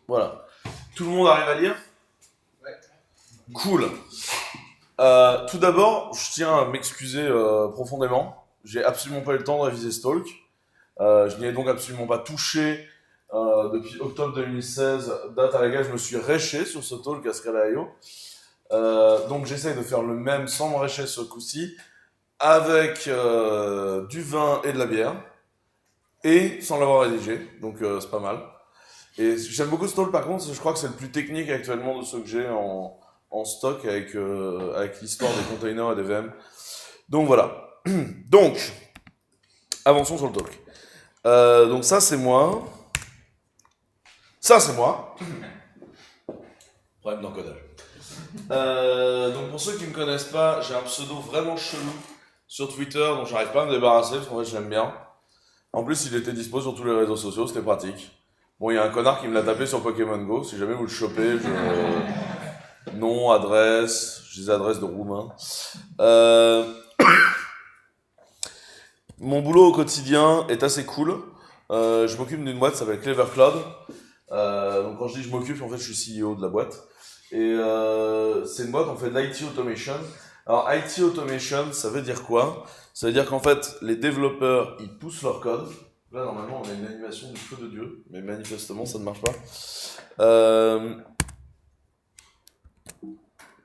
Voilà. Tout le monde arrive à lire? Ouais. Cool. Tout d'abord, je tiens à m'excuser profondément. J'ai absolument pas eu le temps de réviser ce talk. Je n'y ai donc absolument pas touché depuis octobre 2016, date à laquelle je me suis réché sur ce talk à Scala.io. Donc j'essaye de faire le même sans me récher ce coup-ci, avec du vin et de la bière, et sans l'avoir rédigé, donc c'est pas mal. Et j'aime beaucoup ce talk par contre, je crois que c'est le plus technique actuellement de ceux que j'ai en stock avec l'histoire des containers et des VM. Donc voilà. Donc, avançons sur le talk. Donc ça c'est moi. Ça c'est moi. Problème d'encodage. Donc pour ceux qui me connaissent pas, j'ai un pseudo vraiment chelou sur Twitter dont j'arrive pas à me débarrasser parce qu'en fait j'aime bien. En plus il était dispo sur tous les réseaux sociaux, c'était pratique. Bon, il y a un connard qui me l'a tapé sur Pokémon Go, si jamais vous le chopez, nom, adresse, j'ai des adresses de roumains. Mon boulot au quotidien est assez cool. Je m'occupe d'une boîte qui s'appelle Clever Cloud. Donc quand je dis je m'occupe, en fait je suis CEO de la boîte. Et c'est une boîte, on fait de l'IT automation. Alors IT automation, ça veut dire quoi? Ça veut dire qu'en fait les développeurs, ils poussent leur code. Là normalement on a une animation du feu de Dieu, mais manifestement ça ne marche pas.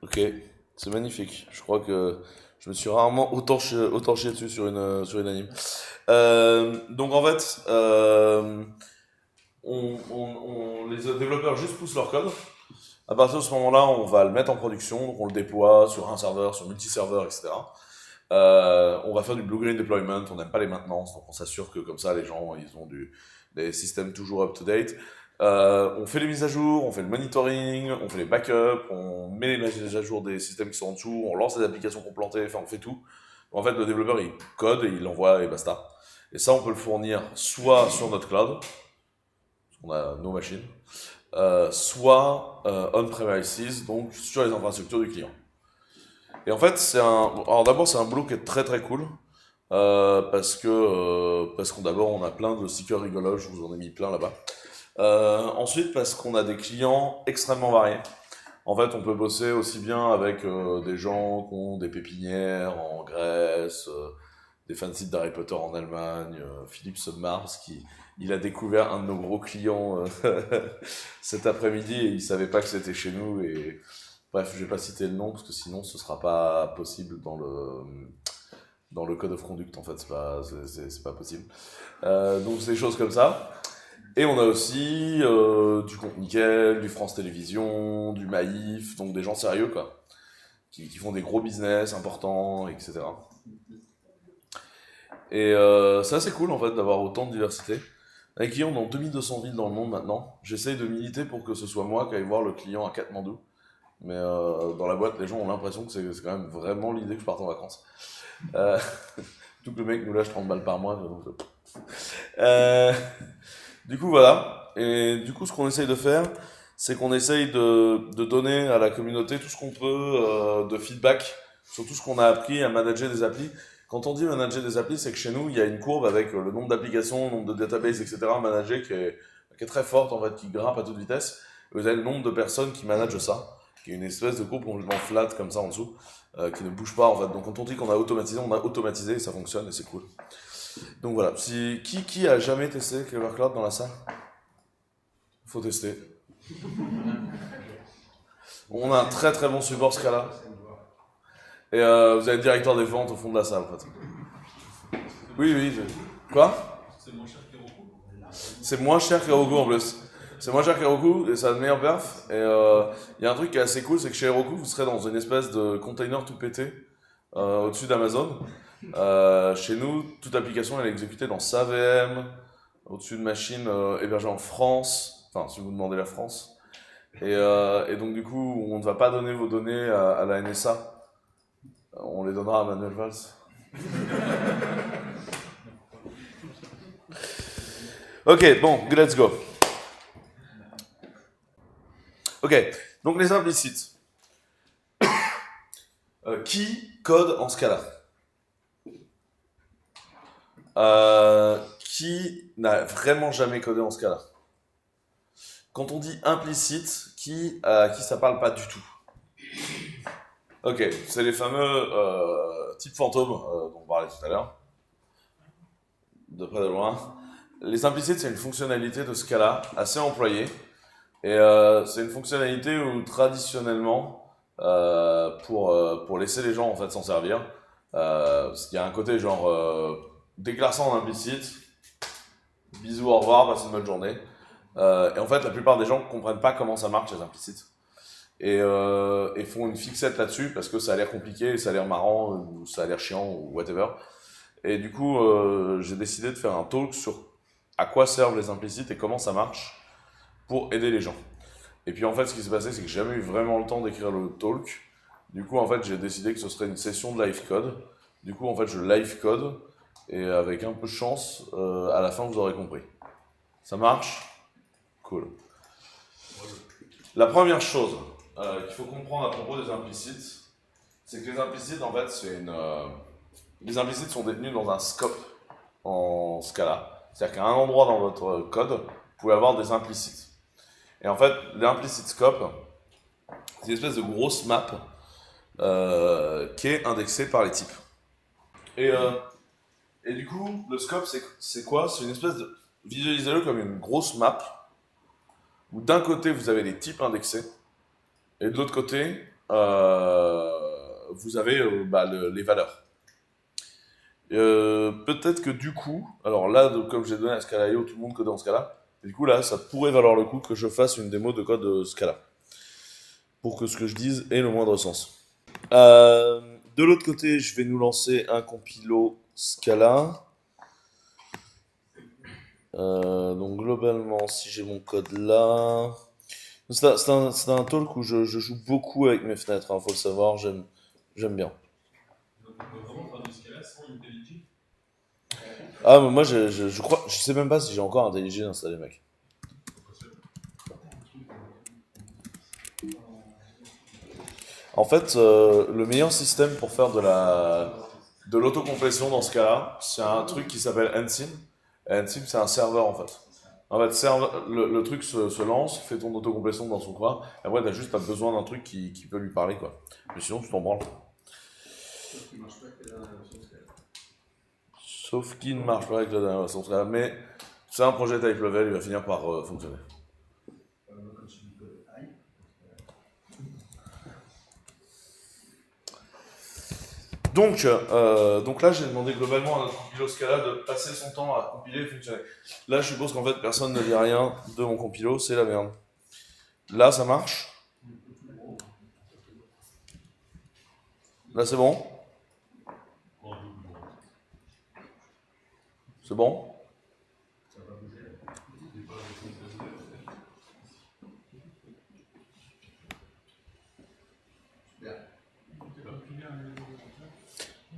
Ok, c'est magnifique. Je crois que je me suis rarement autant chié dessus sur une anime. Donc en fait, les développeurs juste poussent leur code. À partir de ce moment-là, on va le mettre en production, donc on le déploie sur un serveur, sur multi-serveurs, etc. On va faire du blue-green deployment, on n'aime pas les maintenances, donc on s'assure que comme ça les gens ils ont des systèmes toujours up-to-date. On fait les mises à jour, on fait le monitoring, on fait les backups, on met les mises à jour des systèmes qui sont en dessous, on lance les applications qu'on plantait, enfin on fait tout. En fait, le développeur il code et il l'envoie et basta. Et ça, on peut le fournir soit sur notre cloud, parce qu'on a nos machines, soit on-premises, donc sur les infrastructures du client. Et en fait, alors d'abord, c'est un boulot qui est très très cool. Parce qu'on d'abord on a plein de stickers rigolos, je vous en ai mis plein là-bas. Ensuite parce qu'on a des clients extrêmement variés. En fait on peut bosser aussi bien avec des gens qui ont des pépinières en Grèce, des fansites d'Harry Potter en Allemagne, Philippe Submars qui il a découvert un de nos gros clients cet après-midi et il savait pas que c'était chez nous et bref je vais pas citer le nom parce que sinon ce sera pas possible dans le code of conduct en fait, c'est pas possible. Donc c'est des choses comme ça. Et on a aussi du compte nickel, du France Télévisions, du Maïf, donc des gens sérieux quoi, qui font des gros business importants, etc. Et c'est assez cool en fait d'avoir autant de diversité. Avec clients dans 2200 villes dans le monde maintenant. J'essaye de militer pour que ce soit moi qui aille voir le client à Katmandou. Mais dans la boîte, les gens ont l'impression que c'est quand même vraiment l'idée que je parte en vacances. Tout que le mec nous lâche 30 balles par mois. Donc, euh, du coup, voilà. Et du coup, ce qu'on essaye de faire, c'est qu'on essaye de donner à la communauté tout ce qu'on peut de feedback sur tout ce qu'on a appris à manager des applis. Quand on dit manager des applis, c'est que chez nous, il y a une courbe avec le nombre d'applications, le nombre de databases, etc. managés qui est très forte, en fait, qui grimpe à toute vitesse. Et vous avez le nombre de personnes qui managent ça, qui est une espèce de courbe complètement flat comme ça en dessous, qui ne bouge pas, en fait. Donc quand on dit qu'on a automatisé et ça fonctionne et c'est cool. Donc voilà, qui a jamais testé Clever Cloud dans la salle? Faut tester. On a un très très bon support Scala. Et vous avez le directeur des ventes au fond de la salle en fait. Oui, oui. Quoi? C'est moins cher qu'Heroku. C'est moins cher qu'Heroku en plus. C'est moins cher qu'Heroku et ça a de meilleures perfs. Et il y a un truc qui est assez cool, c'est que chez Heroku, vous serez dans une espèce de container tout pété au-dessus d'Amazon. Chez nous, toute application elle est exécutée dans sa VM, au-dessus de machines hébergées en France, enfin si vous demandez la France. Et donc du coup, on ne va pas donner vos données à la NSA, on les donnera à Manuel Valls. Ok, bon, let's go. Ok, donc les implicites. Qui code en Scala? Qui n'a vraiment jamais codé en Scala? quand on dit implicite, qui ça parle pas du tout? Ok, c'est les fameux types fantômes dont on parlait tout à l'heure, de près de loin. Les implicites, c'est une fonctionnalité de Scala assez employée. Et c'est une fonctionnalité où traditionnellement, pour laisser les gens en fait s'en servir, parce qu'il y a un côté genre déclare ça en implicite, bisous, au revoir, passe une bonne journée. Et en fait, la plupart des gens ne comprennent pas comment ça marche les implicites. Et font une fixette là-dessus parce que ça a l'air compliqué, ça a l'air marrant, ou ça a l'air chiant, ou whatever. Et du coup, j'ai décidé de faire un talk sur à quoi servent les implicites et comment ça marche pour aider les gens. Et puis en fait, ce qui s'est passé, c'est que j'ai jamais eu vraiment le temps d'écrire le talk. Du coup, en fait, j'ai décidé que ce serait une session de live code. Du coup, en fait, je live code et avec un peu de chance, à la fin, vous aurez compris. Ça marche? Cool. La première chose qu'il faut comprendre à propos des implicites, c'est que les implicites, en fait, les implicites sont détenus dans un scope en Scala. C'est-à-dire qu'à un endroit dans votre code, vous pouvez avoir des implicites. Et en fait, l'implicit scope, c'est une espèce de grosse map qui est indexée par les types. Et du coup, le scope, c'est quoi? C'est une espèce de... Visualisez-le comme une grosse map où d'un côté, vous avez les types indexés et de l'autre côté, vous avez les valeurs. Peut-être que du coup, alors là, comme j'ai donné à Scala.io, tout le monde code en Scala, et du coup là, ça pourrait valoir le coup que je fasse une démo de code Scala. Pour que ce que je dise ait le moindre sens. De l'autre côté, je vais nous lancer un compilo Scala. Donc globalement, si j'ai mon code là... C'est un talk où je joue beaucoup avec mes fenêtres, hein, faut le savoir, j'aime bien. Donc on peut vraiment faire du Scala sans IntelliJ? Ah, mais moi je crois, je sais même pas si j'ai encore IntelliJ installé, mec. En fait, le meilleur système pour faire de l'autocomplétion dans ce cas-là, c'est un truc qui s'appelle Nsim. Et Nsim, c'est un serveur en fait. En fait, le truc se lance, fait ton autocomplétion dans son coin, et après, t'as juste pas besoin d'un truc qui peut lui parler, quoi. Mais sinon, tu t'en branles. Sauf qu'il ne marche pas avec la dernière version Scala. Mais c'est un projet type level, il va finir par fonctionner. Donc là, j'ai demandé globalement à notre compilo Scala de passer son temps à compiler et fonctionner. Là, je suppose qu'en fait, personne ne dit rien de mon compilo, c'est la merde. Là, ça marche. Là, c'est bon. C'est bon.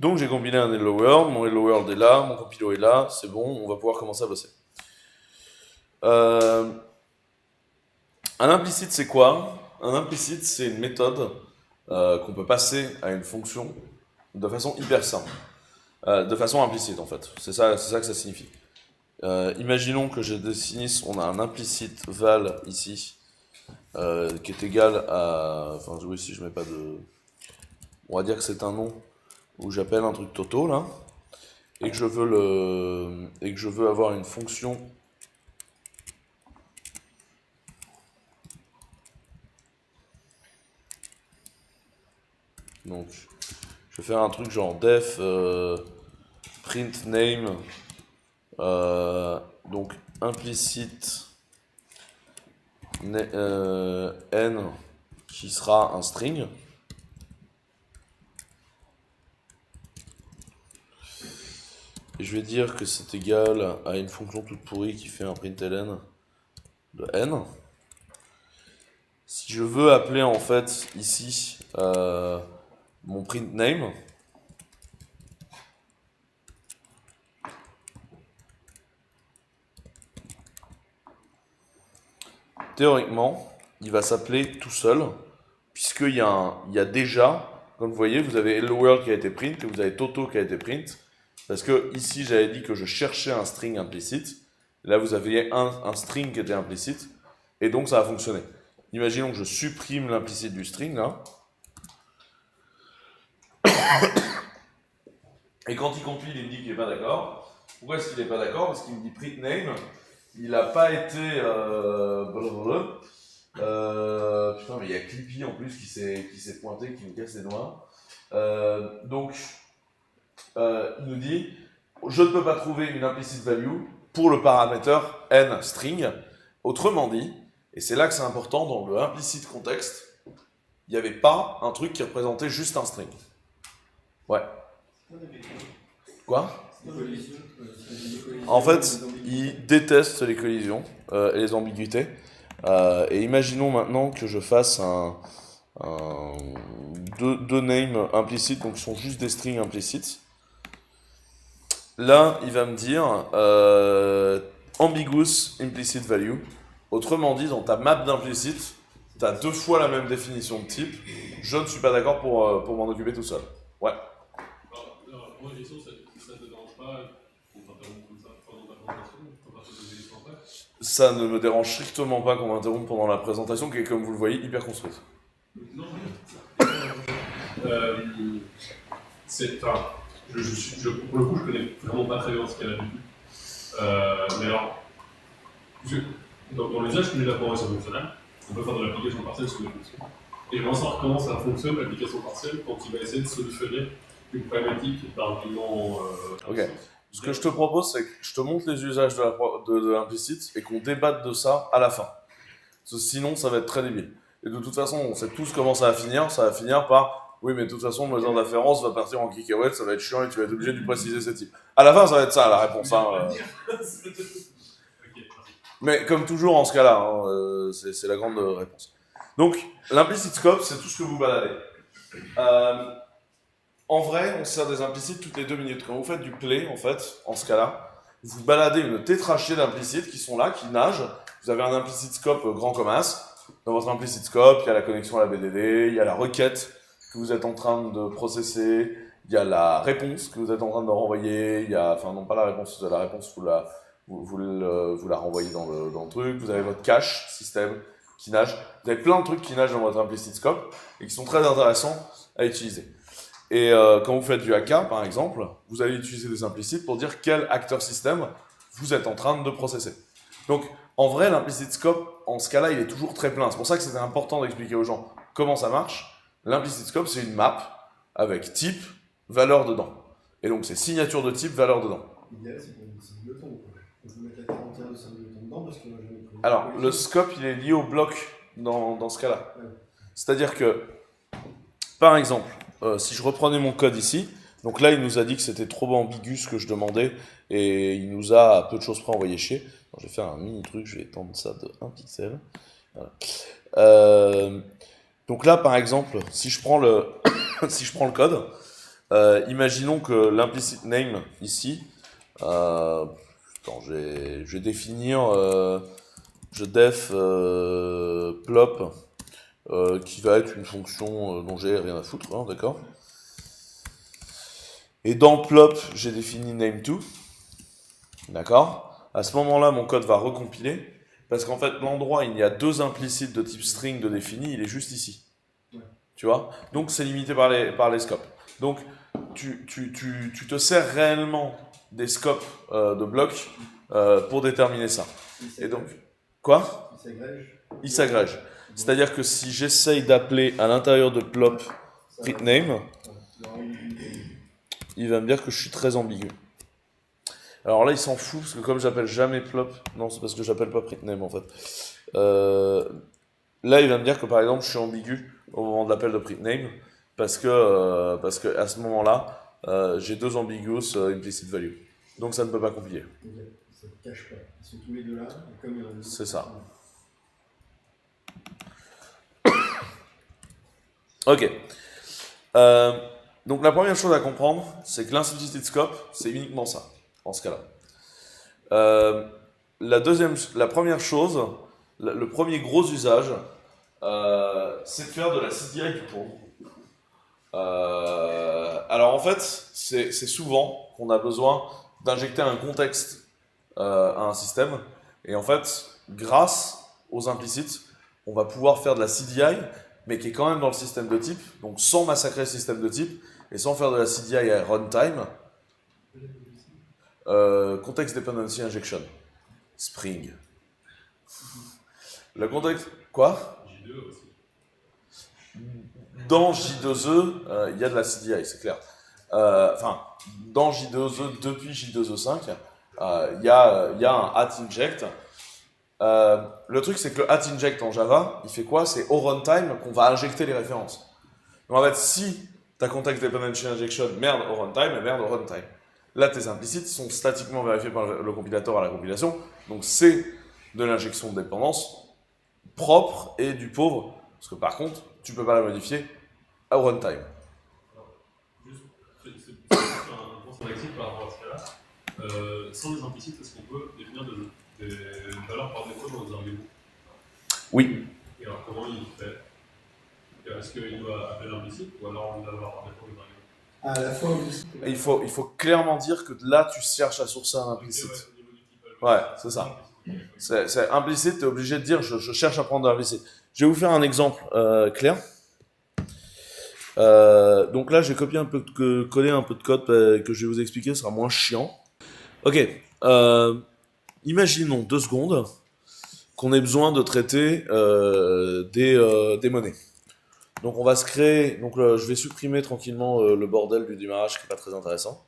Donc j'ai compilé un Hello World, mon Hello World est là, mon compilo est là, c'est bon, on va pouvoir commencer à bosser. Un implicite, c'est quoi? Un implicite, c'est une méthode qu'on peut passer à une fonction de façon hyper simple. De façon implicite, en fait. C'est ça que ça signifie. Imaginons que je définisse, on a un implicite val ici, qui est égal à... Enfin, oui, si je mets pas de... On va dire que c'est un nom où j'appelle un truc Toto, là, et que je veux avoir une fonction donc je vais faire un truc genre def print name donc implicite n qui sera un string. Et je vais dire que c'est égal à une fonction toute pourrie qui fait un println de n. Si je veux appeler en fait ici mon print name, théoriquement, il va s'appeler tout seul, puisqu'il y a déjà, comme vous voyez, vous avez Hello World qui a été print et vous avez Toto qui a été print. Parce que ici, j'avais dit que je cherchais un string implicite. Là, vous aviez un string qui était implicite. Et donc ça va fonctionner. Imaginons que je supprime l'implicite du string, là. Et quand il compile, il me dit qu'il n'est pas d'accord. Pourquoi est-ce qu'il n'est pas d'accord? Parce qu'il me dit print name, il n'a pas été... putain, mais il y a Clippy en plus qui s'est pointé, qui me casse les doigts. Donc, il nous dit, je ne peux pas trouver une implicit value pour le paramètre n string. Autrement dit, et c'est là que c'est important, dans le implicit contexte, il n'y avait pas un truc qui représentait juste un string. Ouais. Quoi? En fait, il déteste les collisions et les ambiguïtés. Et imaginons maintenant que je fasse deux names implicites, donc qui sont juste des strings implicites. Là, il va me dire ambiguous implicit value. Autrement dit, dans ta map d'implicite, tu as 2 fois la même définition de type. Je ne suis pas d'accord pour m'en occuper tout seul. Ouais. Alors, moi, la question, ça ne te dérange pas qu'on t'interrompe comme ça pendant ta présentation, on va te poser des questions après. Ça ne me dérange strictement pas qu'on m'interrompe pendant la présentation, qui est, comme vous le voyez, hyper construite. Non, pour le coup, je connais vraiment pas très bien ce qu'elle a vu. Mais alors, dans l'usage de l'élaboration fonctionnelle, on peut faire de l'application partielle sur les fonctions. Et je veux savoir comment ça fonctionne, l'application partielle, quand il va essayer de solutionner une problématique d'argument. Ok. Ce que je te propose, c'est que je te montre les usages de l'implicite et qu'on débatte de ça à la fin. Parce que sinon, ça va être très débile. Et de toute façon, on sait tous comment ça va finir. Ça va finir par oui, mais de toute façon, le besoin d'afférence va partir en cacahuète, ça va être chiant et tu vas être obligé de lui préciser ce type. À la fin, ça va être ça la réponse. Mais comme toujours en ce cas-là, c'est la grande réponse. Donc, l'implicit scope, c'est tout ce que vous baladez. En vrai, on sert des implicites toutes les 2 minutes. Quand vous faites du play, en fait, en ce cas-là, vous baladez une tétrachée d'implicites qui sont là, qui nagent. Vous avez un implicit scope grand comme as. Dans votre implicit scope, il y a la connexion à la BDD, il y a la requête que vous êtes en train de processer, il y a la réponse que vous êtes en train de renvoyer, il y a, enfin non pas la réponse vous la renvoyez dans le truc, vous avez votre cache système qui nage, vous avez plein de trucs qui nagent dans votre implicit scope et qui sont très intéressants à utiliser. Et quand vous faites du AK par exemple, vous allez utiliser des implicites pour dire quel acteur système vous êtes en train de processer. Donc en vrai l'implicit scope en ce cas-là il est toujours très plein, c'est pour ça que c'était important d'expliquer aux gens comment ça marche. L'implicit scope, c'est une map avec type, valeur dedans. Et donc, c'est signature de type, valeur dedans. L'idéal, c'est qu'on ait des singletons. On peut mettre la quarantaine de singletons dedans parce qu'on a jamais pris. Alors, le scope, il est lié au bloc dans ce cas-là. Ouais. C'est-à-dire que, par exemple, si je reprenais mon code ici, donc là, il nous a dit que c'était trop ambigu ce que je demandais, et il nous a, à peu de choses près, envoyé chier. Alors, je vais faire un mini truc, je vais étendre ça de 1 pixel. Voilà. Donc là, par exemple, si je prends le code, imaginons que l'implicit name ici, je vais définir, je def plop, qui va être une fonction dont j'ai rien à foutre, hein, d'accord. Et dans plop, j'ai défini name2, d'accord. À ce moment-là, mon code va recompiler. Parce qu'en fait, l'endroit, il y a 2 implicites de type string de défini, il est juste ici. Ouais. Tu vois? Donc, c'est limité par les scopes. Donc, tu te sers réellement des scopes de blocs pour déterminer ça. Et donc, quoi? Il s'agrège. Il s'agrège. C'est-à-dire que si j'essaye d'appeler à l'intérieur de plop printName, il va me dire que je suis très ambigu. Alors là, il s'en fout, parce que comme j'appelle jamais plop, non, c'est parce que j'appelle pas printName en fait. Là, il va me dire que par exemple, je suis ambigu au moment de l'appel de printName, parce que à ce moment-là, j'ai 2 ambiguous implicit value. Donc ça ne peut pas compiler. Ça ne cache pas. Ils sont tous les deux là, et comme il y en a deux. C'est ça. Ok. Donc la première chose à comprendre, c'est que l'implicit scope, c'est uniquement ça, en ce cas-là. La première chose, le premier gros usage, c'est de faire de la CDI du tour. Alors en fait, c'est souvent qu'on a besoin d'injecter un contexte à un système, et en fait, grâce aux implicites, on va pouvoir faire de la CDI, mais qui est quand même dans le système de type, donc sans massacrer le système de type, et sans faire de la CDI à runtime. Context Dependency Injection. Spring. Le contexte... Quoi? J2 aussi. Dans J2E, il y a de la CDI, c'est clair. Enfin, dans J2E, depuis J2E5, il y a un at inject. Le truc, c'est que le at inject en Java, il fait quoi? C'est au runtime qu'on va injecter les références. Donc en fait, si ta context dependency injection merde au runtime, et merde au runtime. Là, tes implicites sont statiquement vérifiés par le compilateur à la compilation. Donc c'est de l'injection de dépendance propre et du pauvre. Parce que par contre, tu peux pas la modifier au runtime. Juste, c'est un point syntactique par rapport à ce cas-là. Sans les implicites, est-ce qu'on peut définir des valeurs par défaut dans nos arguments? Oui. Et alors, comment il fait? Est-ce qu'il doit appeler l'implicite ou alors on doit avoir par défaut les arguments? À la fois, Il faut clairement dire que là, tu cherches à sourcer un implicite. Ouais, c'est ça. C'est implicite, tu es obligé de dire je cherche à prendre de l'implicite. Je vais vous faire un exemple clair. Donc là, j'ai copié collé un peu de code que je vais vous expliquer, ce sera moins chiant. Ok, imaginons 2 secondes qu'on ait besoin de traiter des monnaies. Donc on va se créer, donc je vais supprimer tranquillement le bordel du démarrage qui n'est pas très intéressant.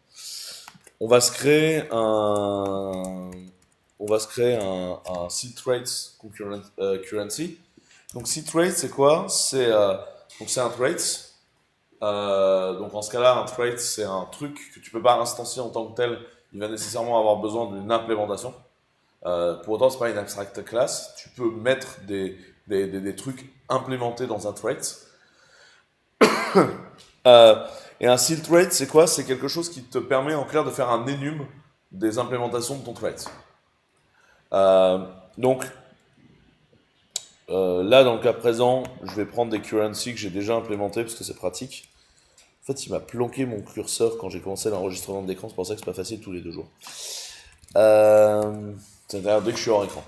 On va se créer un seed traits currency. Donc seed traits c'est quoi? C'est un trait. Donc en ce cas-là, un trait c'est un truc que tu peux pas instancier en tant que tel. Il va nécessairement avoir besoin d'une implémentation. Pour autant, c'est pas une abstract class. Tu peux mettre des trucs implémentés dans un trait. Et un seed trait, c'est quoi? C'est quelque chose qui te permet en clair de faire un énum des implémentations de ton trait. Donc là, dans le cas présent, je vais prendre des currency que j'ai déjà implémentés parce que c'est pratique. En fait, il m'a planqué mon curseur quand j'ai commencé l'enregistrement d'écran, c'est pour ça que c'est pas facile tous les 2 jours. C'est-à-dire dès que je suis hors écran.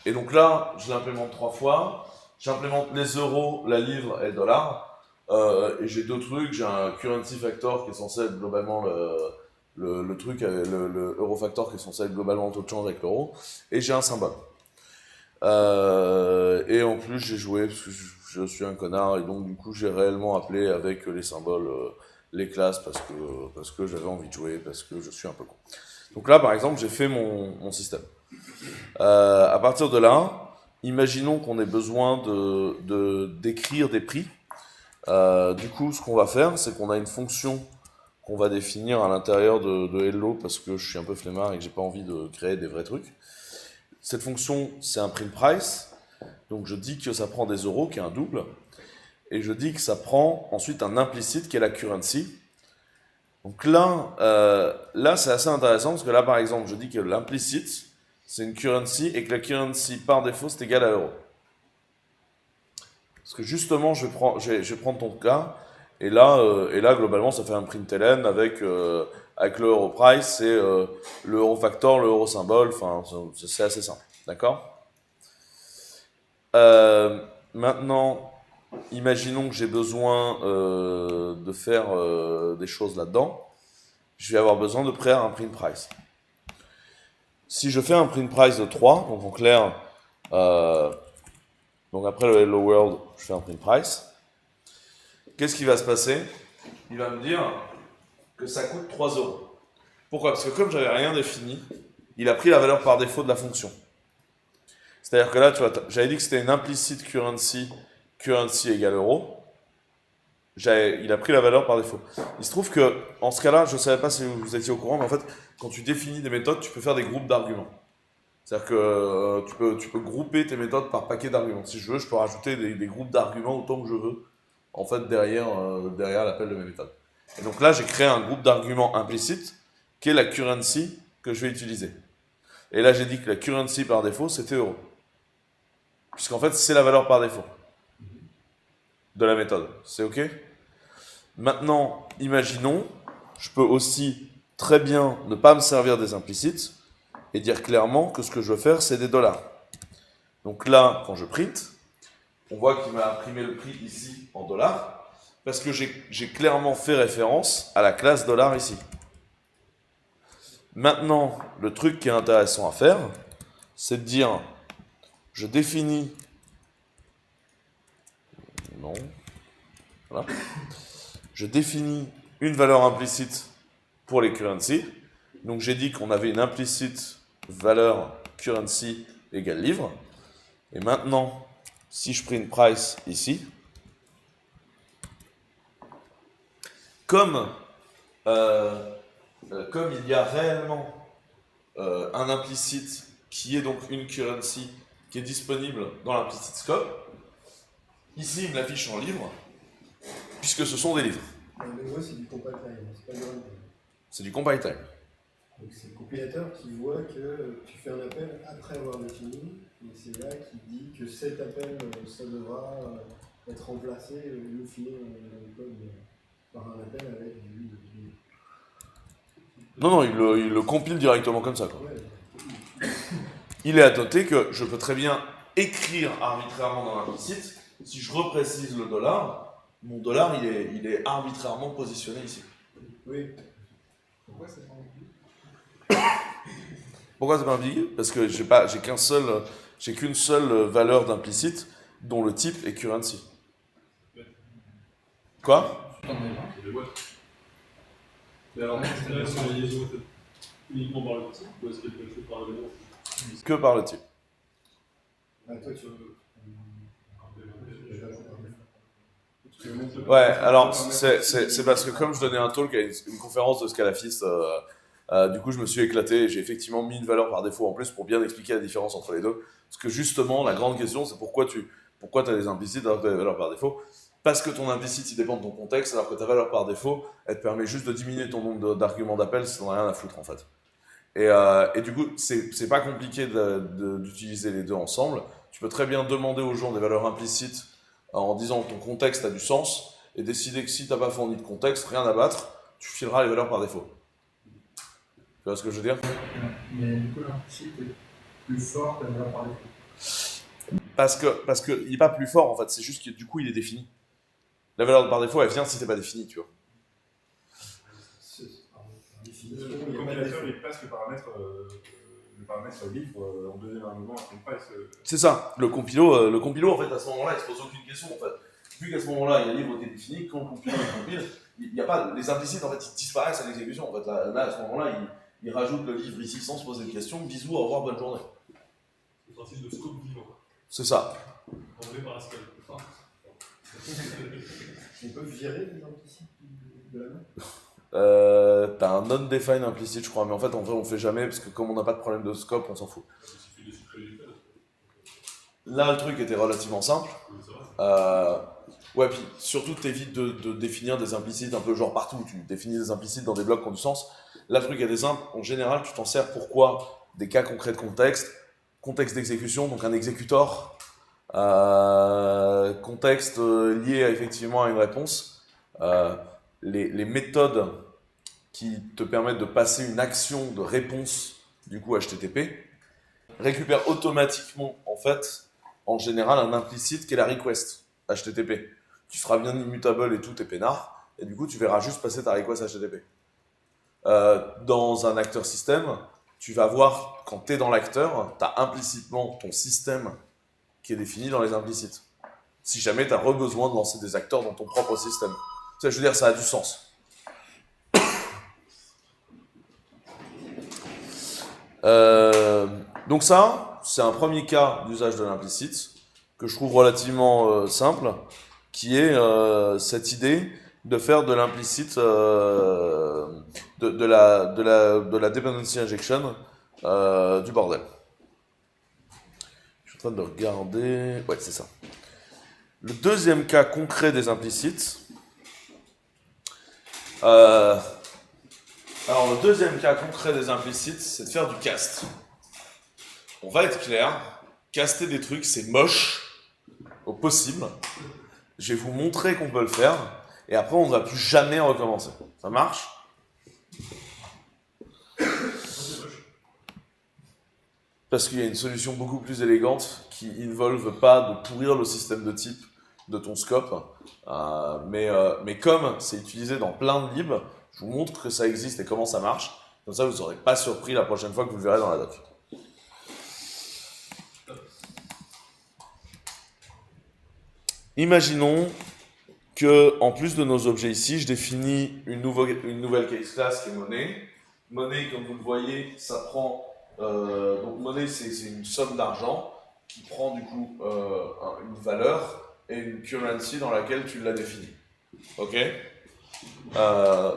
Et donc là, je l'implémente 3 fois. J'implémente les euros, la livre et le dollar. Et j'ai 2 trucs. J'ai un currency factor qui est censé être globalement le truc, le euro factor qui est censé être globalement le taux de change avec l'euro. Et j'ai un symbole. Et en plus, j'ai joué parce que je suis un connard et donc du coup, j'ai réellement appelé avec les symboles les classes parce que j'avais envie de jouer, parce que je suis un peu con. Donc là, par exemple, j'ai fait mon système. À partir de là, imaginons qu'on ait besoin d'écrire des prix. Du coup, ce qu'on va faire, c'est qu'on a une fonction qu'on va définir à l'intérieur de Hello parce que je suis un peu flemmard et que j'ai pas envie de créer des vrais trucs. Cette fonction, c'est un print price. Donc je dis que ça prend des euros, qui est un double. Et je dis que ça prend ensuite un implicite, qui est la currency. Donc là c'est assez intéressant parce que là, par exemple, je dis que l'implicite, c'est une currency et que la currency, par défaut, c'est égal à euro. Parce que justement, je vais prendre ton cas, et là globalement, ça fait un println avec le euro price, c'est le euro factor, le euro symbole, enfin, c'est assez simple, d'accord? Maintenant, imaginons que j'ai besoin de faire des choses là-dedans, je vais avoir besoin de créer un print price. Si je fais un print price de 3, donc en clair, donc après le hello world, je fais un print price. Qu'est-ce qui va se passer? Il va me dire que ça coûte 3 euros. Pourquoi? Parce que comme j'avais rien défini, il a pris la valeur par défaut de la fonction. C'est-à-dire que là, tu vois, j'avais dit que c'était une implicite currency égale euro. Il a pris la valeur par défaut. Il se trouve que, en ce cas-là, je ne savais pas si vous étiez au courant, mais en fait, quand tu définis des méthodes, tu peux faire des groupes d'arguments. C'est-à-dire que tu peux grouper tes méthodes par paquet d'arguments. Si je veux, je peux rajouter des groupes d'arguments autant que je veux, en fait, derrière l'appel de mes méthodes. Et donc là, j'ai créé un groupe d'arguments implicite, qui est la currency que je vais utiliser. Et là, j'ai dit que la currency par défaut, c'était euro. Puisqu'en fait, c'est la valeur par défaut de la méthode. C'est OK? Maintenant, imaginons, je peux aussi très bien ne pas me servir des implicites et dire clairement que ce que je veux faire, c'est des dollars. Donc là, quand je print, on voit qu'il m'a imprimé le prix ici en dollars, parce que j'ai clairement fait référence à la classe dollar ici. Maintenant, le truc qui est intéressant à faire, c'est de dire, je définis, non, voilà, je définis une valeur implicite pour les currency. Donc j'ai dit qu'on avait une implicite valeur currency égale livre. Et maintenant, si je print price ici, comme il y a réellement un implicite qui est donc une currency qui est disponible dans l'implicite scope, ici il me l'affiche en livre, puisque ce sont des livres. Le mot, c'est du compile time, c'est pas du runtime. C'est du compile time. Donc c'est le compilateur qui voit que tu fais un appel après avoir défini, et c'est là qu'il dit que cet appel, ça devra être remplacé, au final, dans le code, par un appel avec du... Non, il le compile directement comme ça, quoi. Ouais. Il est à noter que je peux très bien écrire arbitrairement dans l'implicite. Si je reprécise le dollar, mon dollar, il est arbitrairement positionné ici. Oui. Pourquoi c'est pas ambigu? Pourquoi c'est pas ambigu? Parce que j'ai qu'une seule valeur d'implicite dont le type est currency. Quoi? Il y a des boîtes. Mais alors, est-ce que la personnalisation est faite uniquement par le type ou est-ce qu'elle peut être faite par l'élément? Que par le type. Ah, toi, tu veux... Ouais, alors c'est parce que comme je donnais un talk à une conférence de Scalafist, du coup je me suis éclaté et j'ai effectivement mis une valeur par défaut en plus pour bien expliquer la différence entre les deux. Parce que justement, la grande question c'est pourquoi tu as des implicites alors que tu as des valeurs par défaut. Parce que ton implicite il dépend de ton contexte, alors que ta valeur par défaut elle te permet juste de diminuer ton nombre d'arguments d'appel si t'en as rien à foutre en fait. Et du coup, c'est pas compliqué d'utiliser les deux ensemble. Tu peux très bien demander aux gens des valeurs implicites en disant que ton contexte a du sens et décider que si tu n'as pas fourni de contexte, rien à battre, tu fileras les valeurs par défaut. Tu vois ce que je veux dire? Mais du coup, l'implicite est plus fort que la valeur par défaut. Parce que il n'est pas plus fort en fait, c'est juste que du coup il est défini. La valeur par défaut elle vient si t'es pas défini, tu vois. Le compilateur il place le paramètre livre en deuxième argument après une price. C'est ça, le compilo en fait à ce moment-là il se pose aucune question en fait. Vu qu'à ce moment-là il y a un livre qui est défini, quand le compilo il compile, il n'y a pas les implicites en fait ils disparaissent à l'exécution en fait. Là à ce moment-là il rajoute le livre ici sans se poser de questions, bisous, au revoir, bonne journée. C'est le principe de scope vivant. C'est ça. Enlevé par Haskell. On peut virer les implicites de la main? T'as un non-defined implicite je crois, mais en fait en vrai on le fait jamais parce que comme on n'a pas de problème de scope on s'en fout. Il suffit de supprimer les codes. Là le truc était relativement simple. C'est vrai. Ouais, puis surtout t'évites de définir des implicites un peu genre partout, tu définis des implicites dans des blocs qui ont du sens. Là le truc est des simples, en général tu t'en sers pourquoi des cas concrets de contexte d'exécution, donc un exécutor, contexte lié effectivement à une réponse, les méthodes qui te permettent de passer une action de réponse du coup HTTP récupèrent automatiquement en fait en général un implicite qui est la request HTTP qui sera bien immutable et tout est peinard et du coup tu verras juste passer ta request HTTP. Dans un acteur système, tu vas voir quand tu es dans l'acteur, tu as implicitement ton système qui est défini dans les implicites. Si jamais tu as besoin de lancer des acteurs dans ton propre système. Ça, je veux dire, ça a du sens. Donc ça, c'est un premier cas d'usage de l'implicite que je trouve relativement simple, qui est cette idée de faire de l'implicite, de la dependency injection du bordel. Je suis en train de regarder... Ouais, c'est ça. Le deuxième cas concret des implicites... alors, le deuxième cas concret des implicites, c'est de faire du cast. On va être clair, caster des trucs, c'est moche au possible. Je vais vous montrer qu'on peut le faire, et après, on ne va plus jamais recommencer. Ça marche? parce qu'il y a une solution beaucoup plus élégante qui involve pas de pourrir le système de type de ton scope. Mais comme c'est utilisé dans plein de libs, je vous montre que ça existe et comment ça marche. Comme ça, vous ne serez pas surpris la prochaine fois que vous le verrez dans la doc. Imaginons que, en plus de nos objets ici, je définis une nouvelle case class qui est monnaie. Monnaie, comme vous le voyez, ça prend... donc monnaie, c'est une somme d'argent qui prend du coup une valeur et une currency dans laquelle tu l'as définie. Ok.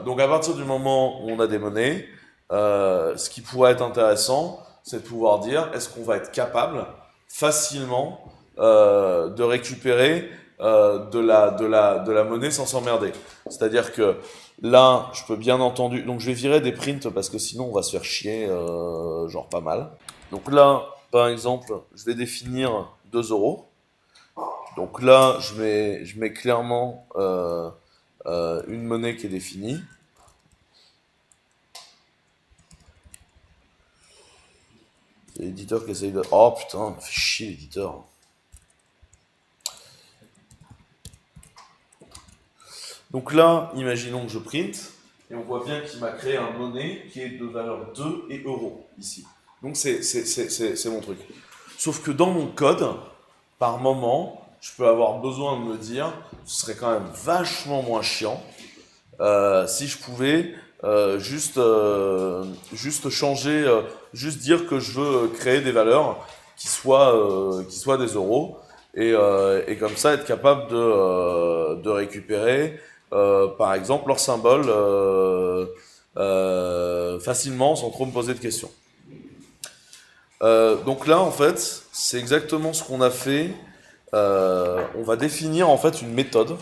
Donc à partir du moment où on a des monnaies, ce qui pourrait être intéressant, c'est de pouvoir dire est-ce qu'on va être capable facilement de récupérer de la monnaie sans s'emmerder. C'est-à-dire que là, je peux bien entendu... Donc je vais virer des prints parce que sinon on va se faire chier, genre pas mal. Donc là, par exemple, je vais définir 2 €. Donc là, je mets clairement une monnaie qui est définie. C'est l'éditeur qui essaye de... Oh putain, fait chier l'éditeur. Donc là, imaginons que je print, et on voit bien qu'il m'a créé un monnaie qui est de valeur 2 et euros, ici. Donc c'est mon truc. Sauf que dans mon code, par moment, je peux avoir besoin de me dire, ce serait quand même vachement moins chiant, si je pouvais juste changer, juste dire que je veux créer des valeurs qui soient des euros, et comme ça être capable de récupérer par exemple leur symbole facilement sans trop me poser de questions. Donc là en fait c'est exactement ce qu'on a fait. On va définir en fait une méthode,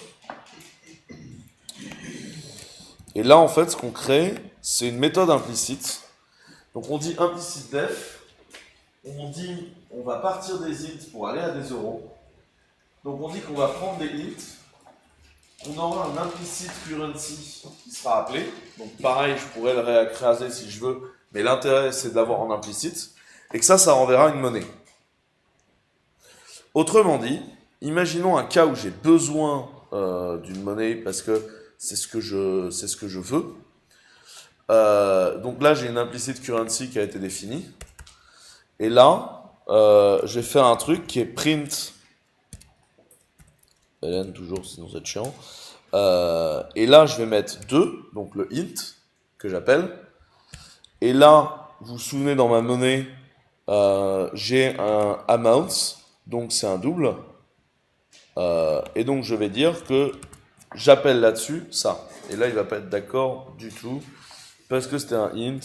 et là en fait ce qu'on crée c'est une méthode implicite. Donc on dit implicite def, on dit on va partir des int pour aller à des euros. Donc on dit qu'on va prendre des int, on aura un implicite currency qui sera appelé. Donc pareil, je pourrais le réécraser si je veux, mais l'intérêt c'est de l'avoir en implicite, et que ça renverra une monnaie. Autrement dit, imaginons un cas où j'ai besoin d'une monnaie parce que c'est ce que je veux. Donc là j'ai une implicite currency qui a été définie, et là je vais faire un truc qui est print Hélène, toujours, sinon c'est chiant. Et là, je vais mettre 2, donc le int, que j'appelle. Et là, vous vous souvenez, dans ma monnaie, j'ai un amount, donc c'est un double. Et donc, je vais dire que j'appelle là-dessus ça. Et là, il va pas être d'accord du tout, parce que c'était un int,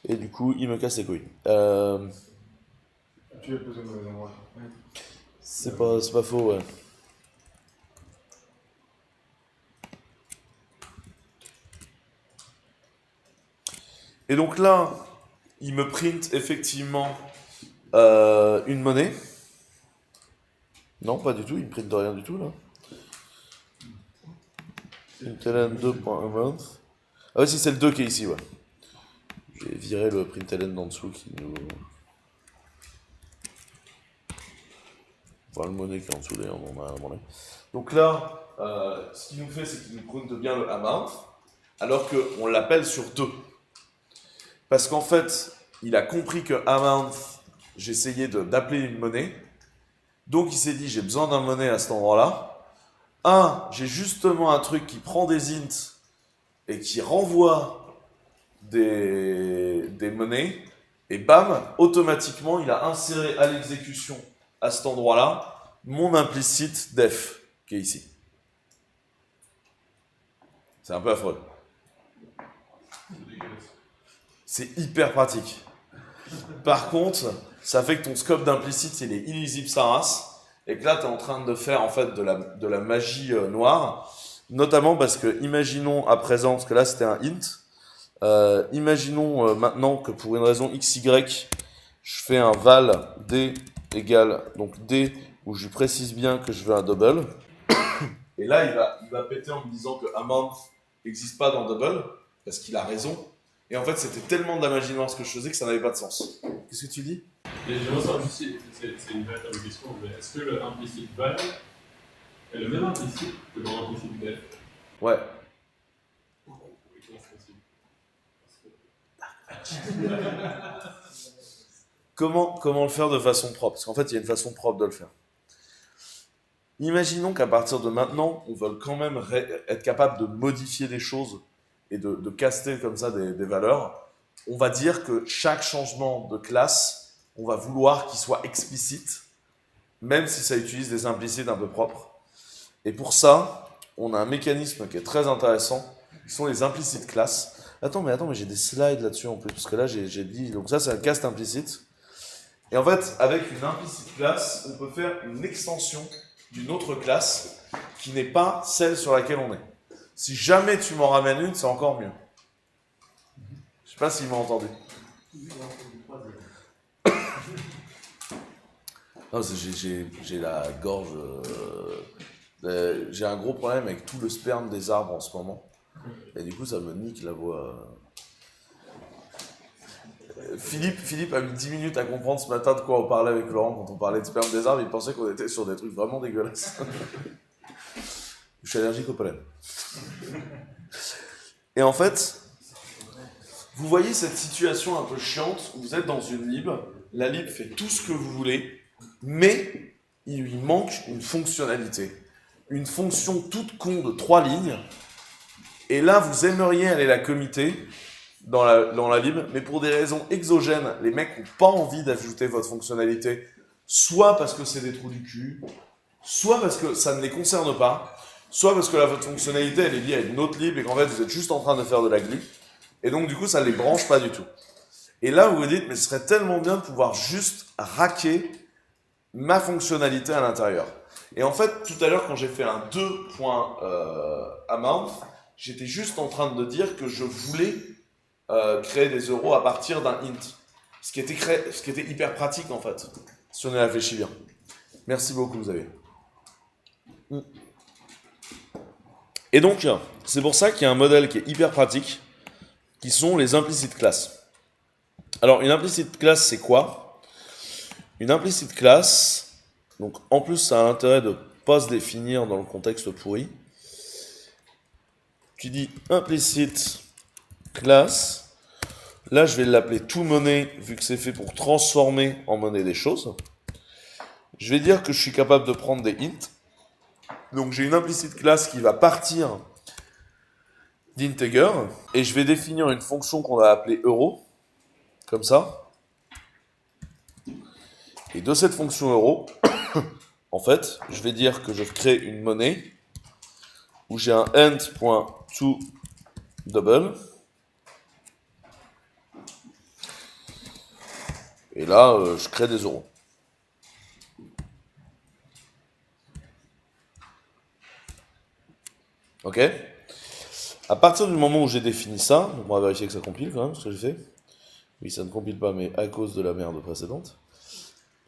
et du coup, il me casse les couilles. Tu as posé au mauvais endroit. C'est pas faux, ouais. Et donc là, il me print effectivement une monnaie. Non, pas du tout, il me print rien du tout là. Println 2.amount. Ah ouais, si, c'est le 2 qui est ici, ouais. J'ai viré le println d'en dessous qui nous... Enfin, le monnaie qui est en dessous d'ailleurs, on a demandé. Donc là, ce qu'il nous fait, c'est qu'il nous print bien le amount, alors qu'on l'appelle sur 2. Parce qu'en fait, il a compris que amount, j'essayais d'appeler une monnaie. Donc il s'est dit, j'ai besoin d'un monnaie à cet endroit-là. J'ai justement un truc qui prend des ints et qui renvoie des monnaies. Et bam, automatiquement, il a inséré à l'exécution, à cet endroit-là, mon implicite def, qui est ici. C'est un peu affreux. C'est hyper pratique. Par contre, ça fait que ton scope d'implicite, il est illisible sa race, et que là, tu es en train de faire en fait de la magie noire, notamment parce que, imaginons à présent, parce que là c'était un int, imaginons maintenant que pour une raison xy, je fais un val d égale, donc d, où je lui précise bien que je veux un double, et là il va péter en me disant que amount n'existe pas dans double, parce qu'il a raison. Et en fait, c'était tellement de la magie noire ce que je faisais que ça n'avait pas de sens. Qu'est-ce que tu dis ? Et je ressors juste, c'est une véritable question, mais est-ce que le implicite val est le même implicite que dans l'implicite def? Ouais. Oui, comment c'est possible? Comment le faire de façon propre? Parce qu'en fait, il y a une façon propre de le faire. Imaginons qu'à partir de maintenant, on veuille quand même être capable de modifier des choses et de caster comme ça des valeurs. On va dire que chaque changement de classe, on va vouloir qu'il soit explicite, même si ça utilise des implicites un peu propres. Et pour ça, on a un mécanisme qui est très intéressant, qui sont les implicites classes. Attends, mais j'ai des slides là-dessus en plus, parce que là, j'ai dit... Donc ça, c'est un cast implicite. Et en fait, avec une implicite classe, on peut faire une extension d'une autre classe qui n'est pas celle sur laquelle on est. Si jamais tu m'en ramènes une, c'est encore mieux. Je sais pas s'il m'a entendu. Non, j'ai la gorge... j'ai un gros problème avec tout le sperme des arbres en ce moment. Et du coup, ça me nique la voix. Philippe a mis 10 minutes à comprendre ce matin de quoi on parlait avec Laurent quand on parlait de sperme des arbres. Il pensait qu'on était sur des trucs vraiment dégueulasses. Je suis allergique au pollen. Et en fait, vous voyez cette situation un peu chiante où vous êtes dans une lib. La lib fait tout ce que vous voulez, mais il lui manque une fonctionnalité. Une fonction toute con de 3 lignes. Et là, vous aimeriez aller la committer dans la lib, mais pour des raisons exogènes, les mecs n'ont pas envie d'ajouter votre fonctionnalité, soit parce que c'est des trous du cul, soit parce que ça ne les concerne pas, soit parce que votre fonctionnalité elle est liée à une autre lib et qu'en fait vous êtes juste en train de faire de la glu, et donc du coup ça ne les branche pas du tout. Et là vous vous dites, mais ce serait tellement bien de pouvoir juste raquer ma fonctionnalité à l'intérieur. Et en fait, tout à l'heure quand j'ai fait un 2.amount, j'étais juste en train de dire que je voulais créer des euros à partir d'un int. Ce qui était hyper pratique en fait, si on y réfléchit bien. Merci beaucoup, Xavier. Et donc, c'est pour ça qu'il y a un modèle qui est hyper pratique, qui sont les implicites classes. Alors, une implicite classe, c'est quoi? Une implicite classe, donc en plus, ça a l'intérêt de ne pas se définir dans le contexte pourri. Tu dis implicite classe. Là, je vais l'appeler toMoney, vu que c'est fait pour transformer en monnaie des choses. Je vais dire que je suis capable de prendre des int. Donc, j'ai une implicite classe qui va partir d'integer. Et je vais définir une fonction qu'on va appeler euro. Comme ça. Et de cette fonction euro, en fait, je vais dire que je crée une monnaie où j'ai un ent.toDouble. Et là, je crée des euros. Ok? À partir du moment où j'ai défini ça, on va vérifier que ça compile quand même, ce que j'ai fait. Oui, ça ne compile pas, mais à cause de la merde précédente.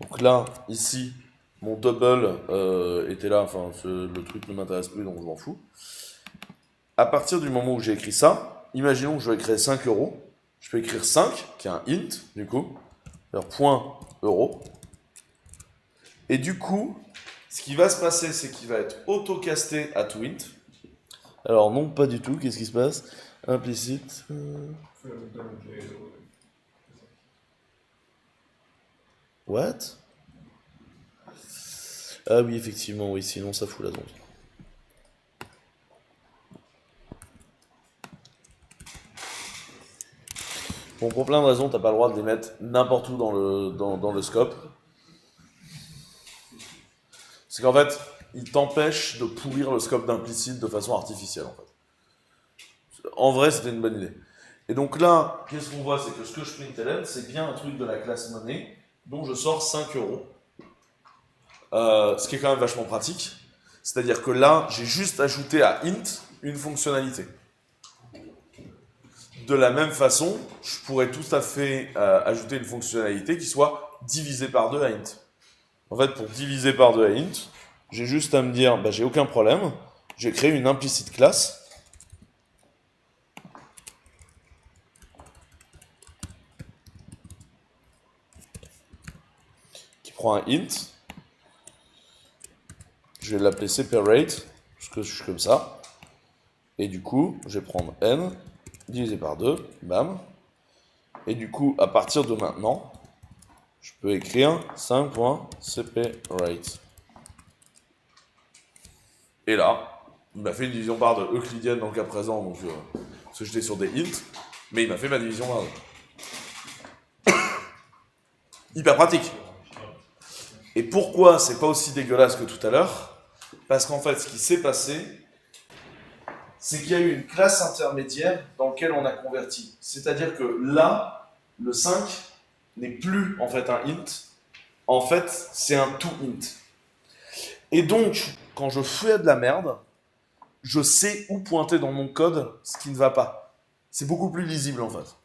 Donc là, ici, mon double était là, enfin, le truc ne m'intéresse plus, donc je m'en fous. À partir du moment où j'ai écrit ça, imaginons que je vais créer 5 euros. Je peux écrire 5, qui est un int, du coup. Alors, point euro. Et du coup, ce qui va se passer, c'est qu'il va être auto-casté à toInt. Alors non, pas du tout. Qu'est-ce qui se passe? Implicite. What? Ah oui, effectivement, oui, sinon ça fout la zone. Bon, pour plein de raisons, t'as pas le droit de les mettre n'importe où dans le scope. C'est qu'en fait, il t'empêche de pourrir le scope d'implicite de façon artificielle, en fait. En vrai, c'était une bonne idée. Et donc là, qu'est-ce qu'on voit? C'est que ce que je println, c'est bien un truc de la classe monnaie, dont je sors 5 euros. Ce qui est quand même vachement pratique. C'est-à-dire que là, j'ai juste ajouté à int une fonctionnalité. De la même façon, je pourrais tout à fait ajouter une fonctionnalité qui soit divisée par 2 à int. En fait, pour diviser par 2 à int, j'ai juste à me dire, bah, j'ai aucun problème, j'ai créé une implicite classe. prends un int, je vais l'appeler separate, parce que je suis comme ça, et du coup, je vais prendre n divisé par 2, bam, et du coup, à partir de maintenant, je peux écrire 5.separate. Et là, il m'a fait une division par 2 euclidienne dans le cas présent, donc, parce que j'étais sur des int, mais il m'a fait ma division par 2. Hyper pratique. Et pourquoi c'est pas aussi dégueulasse que tout à l'heure? Parce qu'en fait, ce qui s'est passé, c'est qu'il y a eu une classe intermédiaire dans laquelle on a converti. C'est-à-dire que là, le 5 n'est plus en fait un int, en fait, c'est un toInt. Et donc, quand je fais de la merde, je sais où pointer dans mon code ce qui ne va pas. C'est beaucoup plus lisible en fait.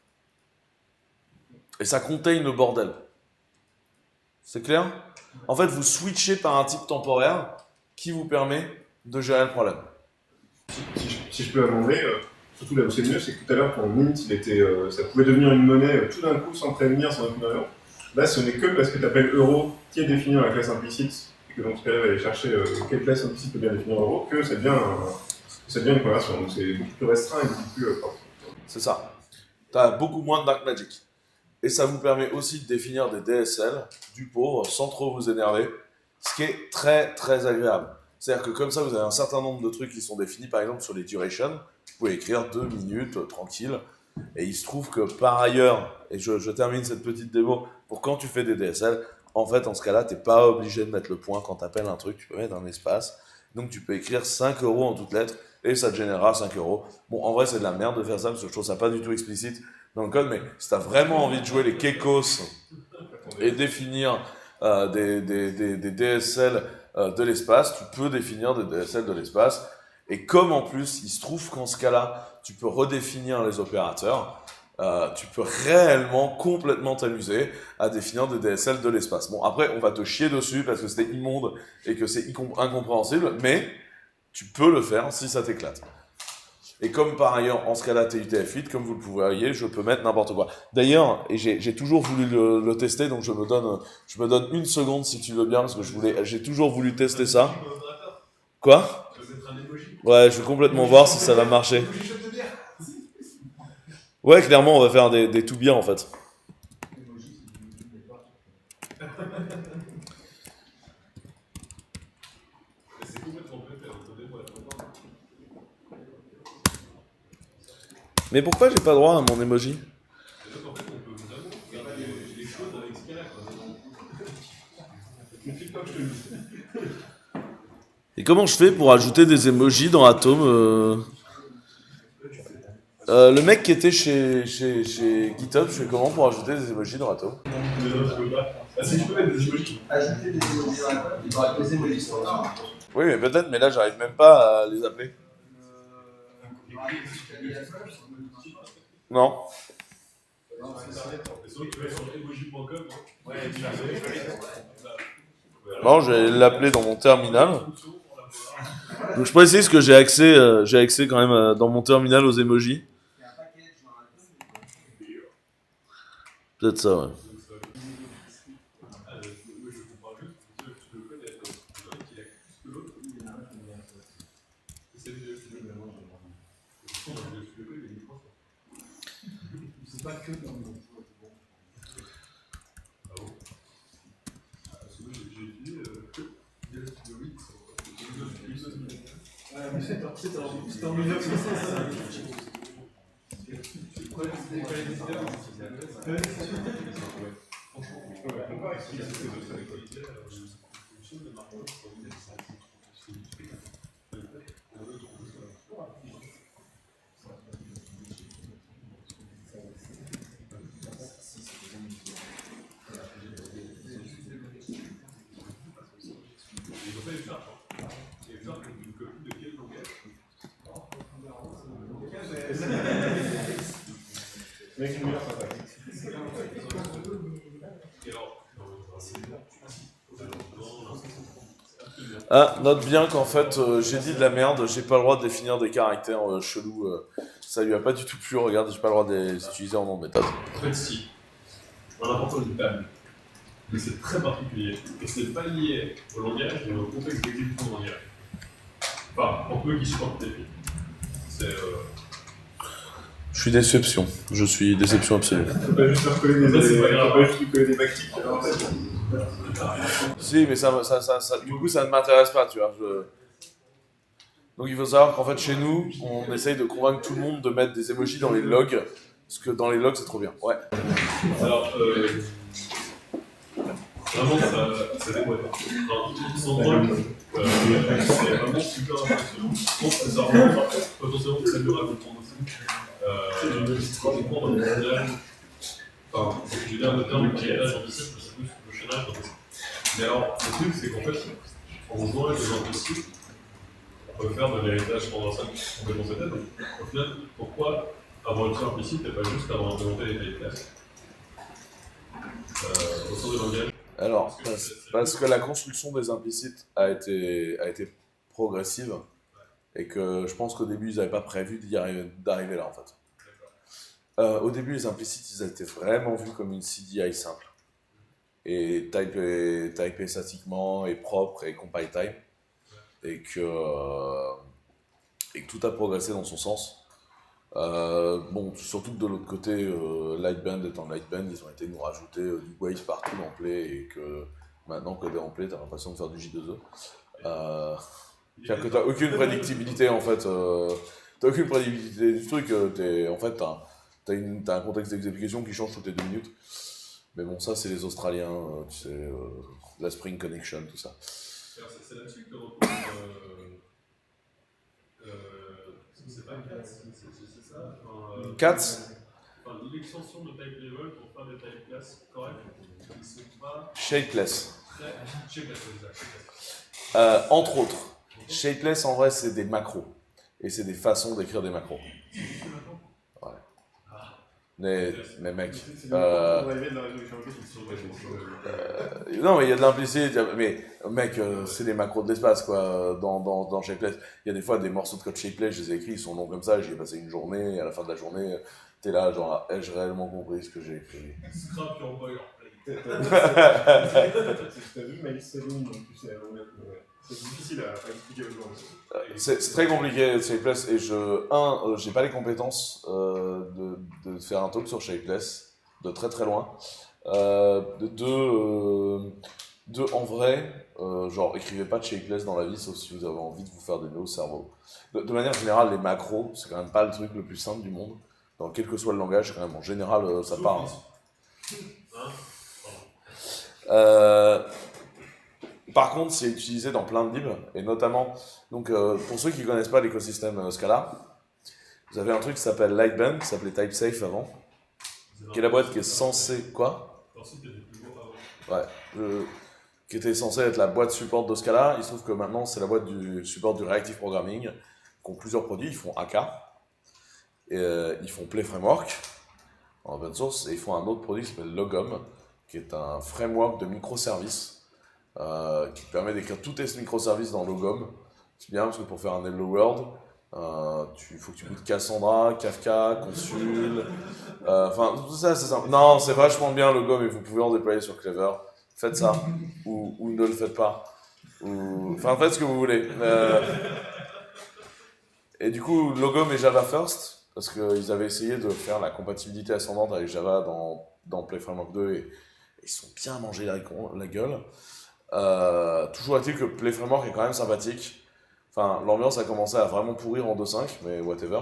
Et ça contain le bordel. C'est clair? En fait, vous switchez par un type temporaire qui vous permet de gérer le problème. Si je peux amender, surtout là où c'est mieux, c'est que tout à l'heure, ton int, ça pouvait devenir une monnaie tout d'un coup sans prévenir, sans aucune raison. Là, ce n'est que parce que tu appelles euro, qui est défini dans la classe implicite, et que donc tu arrives à aller chercher quelle classe implicite peut bien définir euro, que ça devient une conversion. Donc c'est beaucoup plus restreint et beaucoup plus propre. C'est ça. Tu as beaucoup moins de dark magic. Et ça vous permet aussi de définir des DSL du pauvre sans trop vous énerver, ce qui est très très agréable. C'est-à-dire que comme ça, vous avez un certain nombre de trucs qui sont définis, par exemple sur les durations, vous pouvez écrire 2 minutes, tranquille. Et il se trouve que par ailleurs, et je termine cette petite démo, pour quand tu fais des DSL, en fait, en ce cas-là, tu n'es pas obligé de mettre le point quand tu appelles un truc, tu peux mettre un espace. Donc tu peux écrire 5 € en toutes lettres, et ça te générera 5 €. Bon, en vrai, c'est de la merde de faire ça, parce que je trouve ça pas du tout explicite dans le code, mais si tu as vraiment envie de jouer les kekos et définir des DSL de l'espace, tu peux définir des DSL de l'espace. Et comme en plus, il se trouve qu'en ce cas-là, tu peux redéfinir les opérateurs, tu peux réellement complètement t'amuser à définir des DSL de l'espace. Bon, après, on va te chier dessus parce que c'était immonde et que c'est incompréhensible, mais tu peux le faire si ça t'éclate. Et comme par ailleurs, en ce cas-là, t'es UTF-8, comme vous le voyez, je peux mettre n'importe quoi. D'ailleurs, et j'ai toujours voulu le tester, donc je me donne une seconde si tu veux bien, parce que j'ai toujours voulu tester ça. Quoi? Ouais, je vais complètement voir si ça va marcher. Ouais, clairement, on va faire des tout bien en fait. Mais pourquoi j'ai pas droit à mon emoji? Et comment je fais pour ajouter des emojis dans Atom le mec qui était chez GitHub, je fais comment pour ajouter des emojis dans Atom? Si tu peux mettre des emojis. Ajouter des emojis dans la code, il faudra que les emojis soient là. Oui, mais peut-être, mais là j'arrive même pas à les appeler. Non. Non, je vais l'appeler dans mon terminal. Donc je précise que j'ai accès quand même dans mon terminal aux emojis. Peut-être ça, ouais. C'est pas que dans le c'était en 1960. Ah, note bien qu'en fait, j'ai dit de la merde, j'ai pas le droit de définir des caractères chelous. Ça lui a pas du tout plu, regarde, j'ai pas le droit de les utiliser en nom de méthode. En fait, si. En important une table. mais c'est très particulier. Et c'est pas lié au langage, mais au contexte d'exécution du langage. Enfin, pour peu qui supportent TP. C'est. Je suis déception. Je suis déception absolue. Faut pas juste faire coller Ça, c'est pas grave. faut pas juste lui coller des backticks. Si, mais du coup, ça ne m'intéresse pas, tu vois. Donc il faut savoir qu'en fait, chez nous, on essaye de convaincre tout le monde de mettre des emojis dans les logs, parce que dans les logs, c'est trop bien. Ouais. Alors, vraiment, ça déboîte. Enfin, sans drôle, c'est vraiment super impressionnant. Je pense que ça remonte potentiellement que ça lui raconte aussi. Pratiquement dans le mondial, enfin, j'ai l'air de terme qui est là, j'en sais, c'est plus le chaînage, j'en sais. Mais alors, le truc, c'est qu'en fait, en jouant avec les imprécis, on peut faire de l'héritage conversal complètement cette aide. Au final, pourquoi avoir une sorte implicite et pas juste avoir implémenté les tailles classes au sein du langage? Alors, parce que la construction des implicites a été progressive, et que je pense qu'au début, ils n'avaient pas prévu d'arriver là, en fait. Au début, les implicites, ils étaient vraiment vus comme une CDI simple. Et typé statiquement, et propre, et compile time. Et que tout a progressé dans son sens. Bon, surtout que de l'autre côté, Lightband étant Lightband, ils ont été nous rajouter du wave partout dans Play, et que maintenant, coder en Play, t'as l'impression de faire du J2E. C'est-à-dire que t'as aucune prédictibilité, en fait. T'as aucune prédictibilité du truc. En fait, t'as un contexte d'exécution qui change toutes les 2 minutes. Mais bon, ça, c'est les Australiens, tu sais, la Spring Connection, tout ça. C'est là-dessus que repose. C'est pas Cats, c'est ça Cats. Enfin, l'extension de type level pour faire des type classes correctes, ils sont pas Shapeless. très. Shapeless, exact. Entre autres. Shapeless, en vrai, c'est des macros. Et c'est des façons d'écrire des macros. Ouais. Mais mec. Non, mais il y a de l'implicite. Mais mec, c'est des macros de l'espace, quoi. Dans Shapeless. Il y a des fois des morceaux de code Shapeless, je les ai écrits, ils sont longs comme ça. J'y ai passé une journée. Et à la fin de la journée, t'es là, genre, ai-je réellement compris ce que j'ai écrit? Scrap your boilerplate. T'as vu Miles Sabine, donc tu sais, c'est difficile à expliquer aux gens. C'est très compliqué Shapeless, et j'ai pas les compétences de faire un talk sur Shapeless de très très loin. Deux, en vrai, genre écrivez pas de Shapeless dans la vie, sauf si vous avez envie de vous faire des nœuds au cerveau. De manière générale, les macros, c'est quand même pas le truc le plus simple du monde. Dans quel que soit le langage, quand même, en général, ça part. Par contre, c'est utilisé dans plein de libres, et notamment, donc, pour ceux qui ne connaissent pas l'écosystème Scala, vous avez un truc qui s'appelle Lightband, qui s'appelait TypeSafe avant, qui est la boîte qui est censée... Quoi ? Ouais, qui était censée être la boîte support de Scala. Il se trouve que maintenant, c'est la boîte du support du Reactive Programming, qui ont plusieurs produits. Ils font AK, et, ils font Play Framework, en open source, et ils font un autre produit qui s'appelle Logom, qui est un framework de microservices, qui permet d'écrire tous tes microservices dans Logom. C'est bien parce que pour faire un Hello World, il faut que tu goûtes Cassandra, Kafka, Consul. Enfin, tout ça, c'est simple. Non, c'est vachement bien Logom, et vous pouvez en déployer sur Clever. Faites ça, ou ne le faites pas. Enfin, faites ce que vous voulez. Et du coup, Logom est Java First, parce qu'ils avaient essayé de faire la compatibilité ascendante avec Java dans Play Framework 2, et ils se sont bien mangé la gueule. Toujours est-il que Play Framework est quand même sympathique. Enfin, l'ambiance a commencé à vraiment pourrir en 2.5, mais whatever.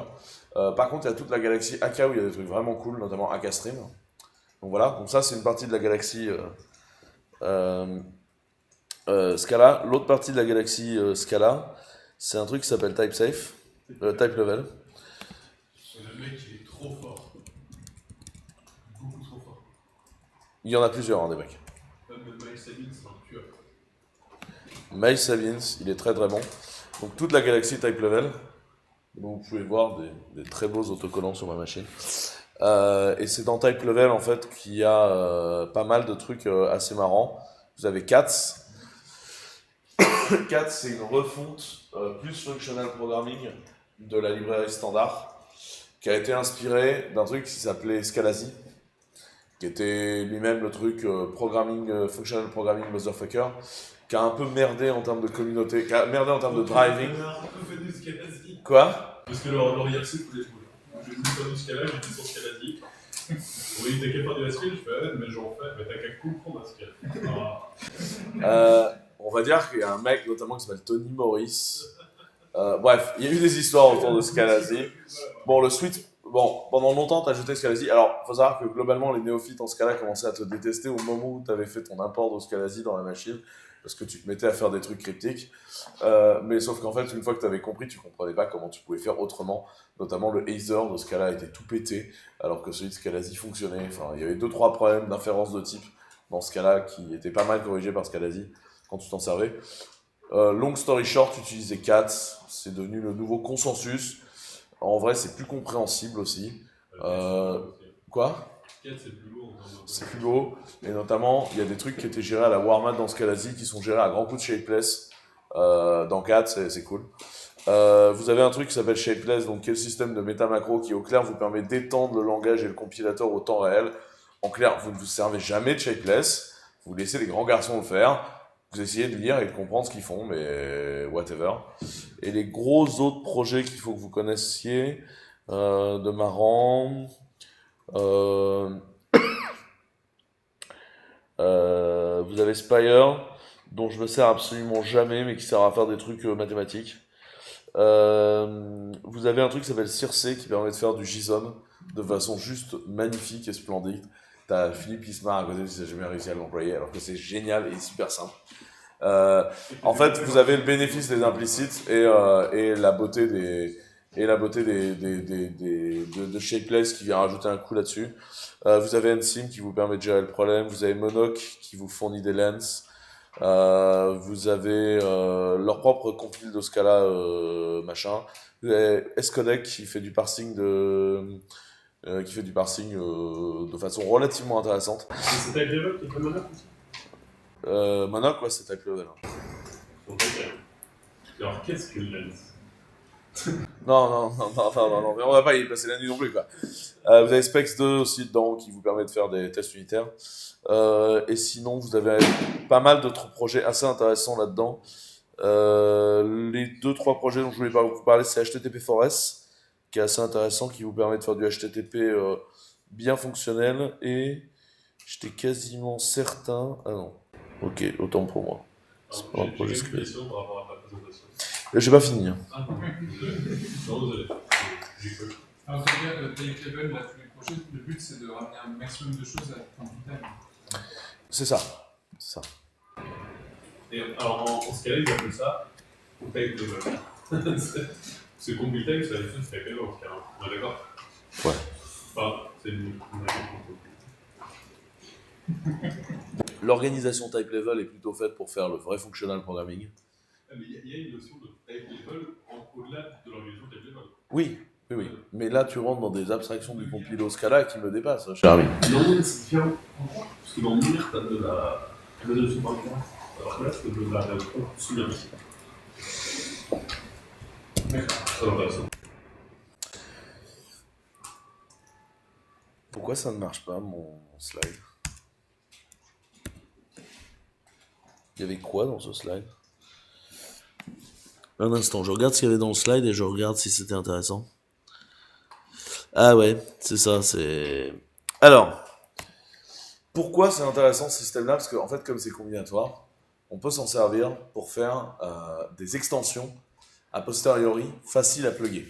Par contre, il y a toute la galaxie AK où il y a des trucs vraiment cool, notamment AK Stream. Donc voilà, donc ça c'est une partie de la galaxie Scala. L'autre partie de la galaxie Scala, c'est un truc qui s'appelle TypeSafe, Type Level. Le mec, il est trop fort. Beaucoup trop fort. Il y en a plusieurs, hein, des mecs. Même Miles Sabine, c'est un tueur. Miles Sabine, il est très très bon. Donc toute la galaxie Type Level. Donc vous pouvez voir des très beaux autocollants sur ma machine. Et c'est dans Type Level en fait qu'il y a pas mal de trucs assez marrants. Vous avez Cats. Cats, c'est une refonte plus functional programming de la librairie standard, qui a été inspirée d'un truc qui s'appelait Scalasi. qui était lui-même le truc functional programming motherfucker, qui a un peu merdé en termes de communauté, qui a merdé en termes de driving. Quoi? Parce que leur IRC voulait tout. J'ai voulu faire du Scala, j'ai dit sur Scalasi. Oui, t'as qu'à faire du SQL, je fais, ouais, mais j'en fais, mais t'as qu'à comprendre un SQL. On va dire qu'il y a un mec notamment qui s'appelle Tony Morris. Bref, il y a eu des histoires autour de Scalasi. Bon, pendant longtemps, t'as ajouté Scalasi. Alors, faut savoir que globalement, les néophytes en Scala commençaient à te détester au moment où t'avais fait ton import de Scalasi dans la machine, parce que tu te mettais à faire des trucs cryptiques. Mais sauf qu'en fait, une fois que t'avais compris, tu comprenais pas comment tu pouvais faire autrement. Notamment, le Ether de Scala était tout pété, alors que celui de Scalasi fonctionnait. Enfin, il y avait 2-3 problèmes d'inférence de type dans Scala qui étaient pas mal corrigés par Scalasi quand tu t'en servais. Long story short, utiliser CAT, c'est devenu le nouveau consensus. En vrai, c'est plus compréhensible aussi. Quoi? C'est plus beau. C'est plus beau. Et notamment, il y a des trucs qui étaient gérés à la Warmat dans Scalasi qui sont gérés à grands coups de shapeless. Dans CAT, c'est cool. Vous avez un truc qui s'appelle shapeless, donc qui est le système de méta-macro qui, au clair, vous permet d'étendre le langage et le compilateur au temps réel. En clair, vous ne vous servez jamais de shapeless. Vous laissez les grands garçons le faire. Vous essayez de lire et de comprendre ce qu'ils font, mais whatever. Et les gros autres projets qu'il faut que vous connaissiez, de marrant, vous avez Spire, dont je me sers absolument jamais, mais qui sert à faire des trucs mathématiques. Vous avez un truc qui s'appelle Circe, qui permet de faire du JSON de façon juste magnifique et splendide. T'as Philippe qui se marre à côté, qui n'a jamais réussi à l'employer, alors que c'est génial et super simple. En fait, vous avez le bénéfice des implicites et la beauté de Shapeless qui vient rajouter un coup là-dessus. Vous avez NSYM qui vous permet de gérer le problème. Vous avez Monoc qui vous fournit des lens. Vous avez leur propre compile de Scala machin. Vous avez Scodec qui fait du parsing de façon relativement intéressante. C'est Type Level qui fait Monoc aussi? Monoc, ouais, c'est Type Level. Alors, qu'est-ce que le lens? Non, mais on va pas y passer la nuit non plus, quoi. Vous avez Specs 2 aussi dedans qui vous permet de faire des tests unitaires. Et sinon, vous avez pas mal d'autres projets assez intéressants là-dedans. Les 2-3 projets dont je voulais vous parler, c'est HTTP4S, qui est assez intéressant, qui vous permet de faire du HTTP bien fonctionnel. Et j'étais quasiment certain. Ah non, ok, autant pour moi. C'est pas un projet J'ai une script. question par rapport à ta présentation. J'ai pas fini. Hein. Ah non, désolé. Non, désolé. J'ai cru. Alors, en tout cas, Type Level, là, tous les projets, le but c'est de ramener un maximum de choses à ton time. C'est ça. Et alors, en Scala, ils appellent ça Type Level. C'est compile time, c'est la même chose que Type Level en Scala. On est d'accord? Ouais. Enfin, c'est une L'organisation Type Level est plutôt faite pour faire le vrai functional programming. mais il y a une notion de Type Level au-delà de l'organisation Type Level. Oui. Mais là, tu rentres dans des abstractions du compilo Scala qui me dépassent, cher ami. Non, c'est différent. Parce que dans Mir, t'as de la notion d'argument. Alors que là, c'est de la sous-notion. Très intéressant. Pourquoi ça ne marche pas, mon slide? Il y avait quoi dans ce slide? Un instant, je regarde ce qu'il y avait dans le slide et je regarde si c'était intéressant. Ah ouais, c'est ça, c'est... Alors, pourquoi c'est intéressant ce système-là? Parce qu'en fait, comme c'est combinatoire, on peut s'en servir pour faire des extensions a posteriori faciles à plugger.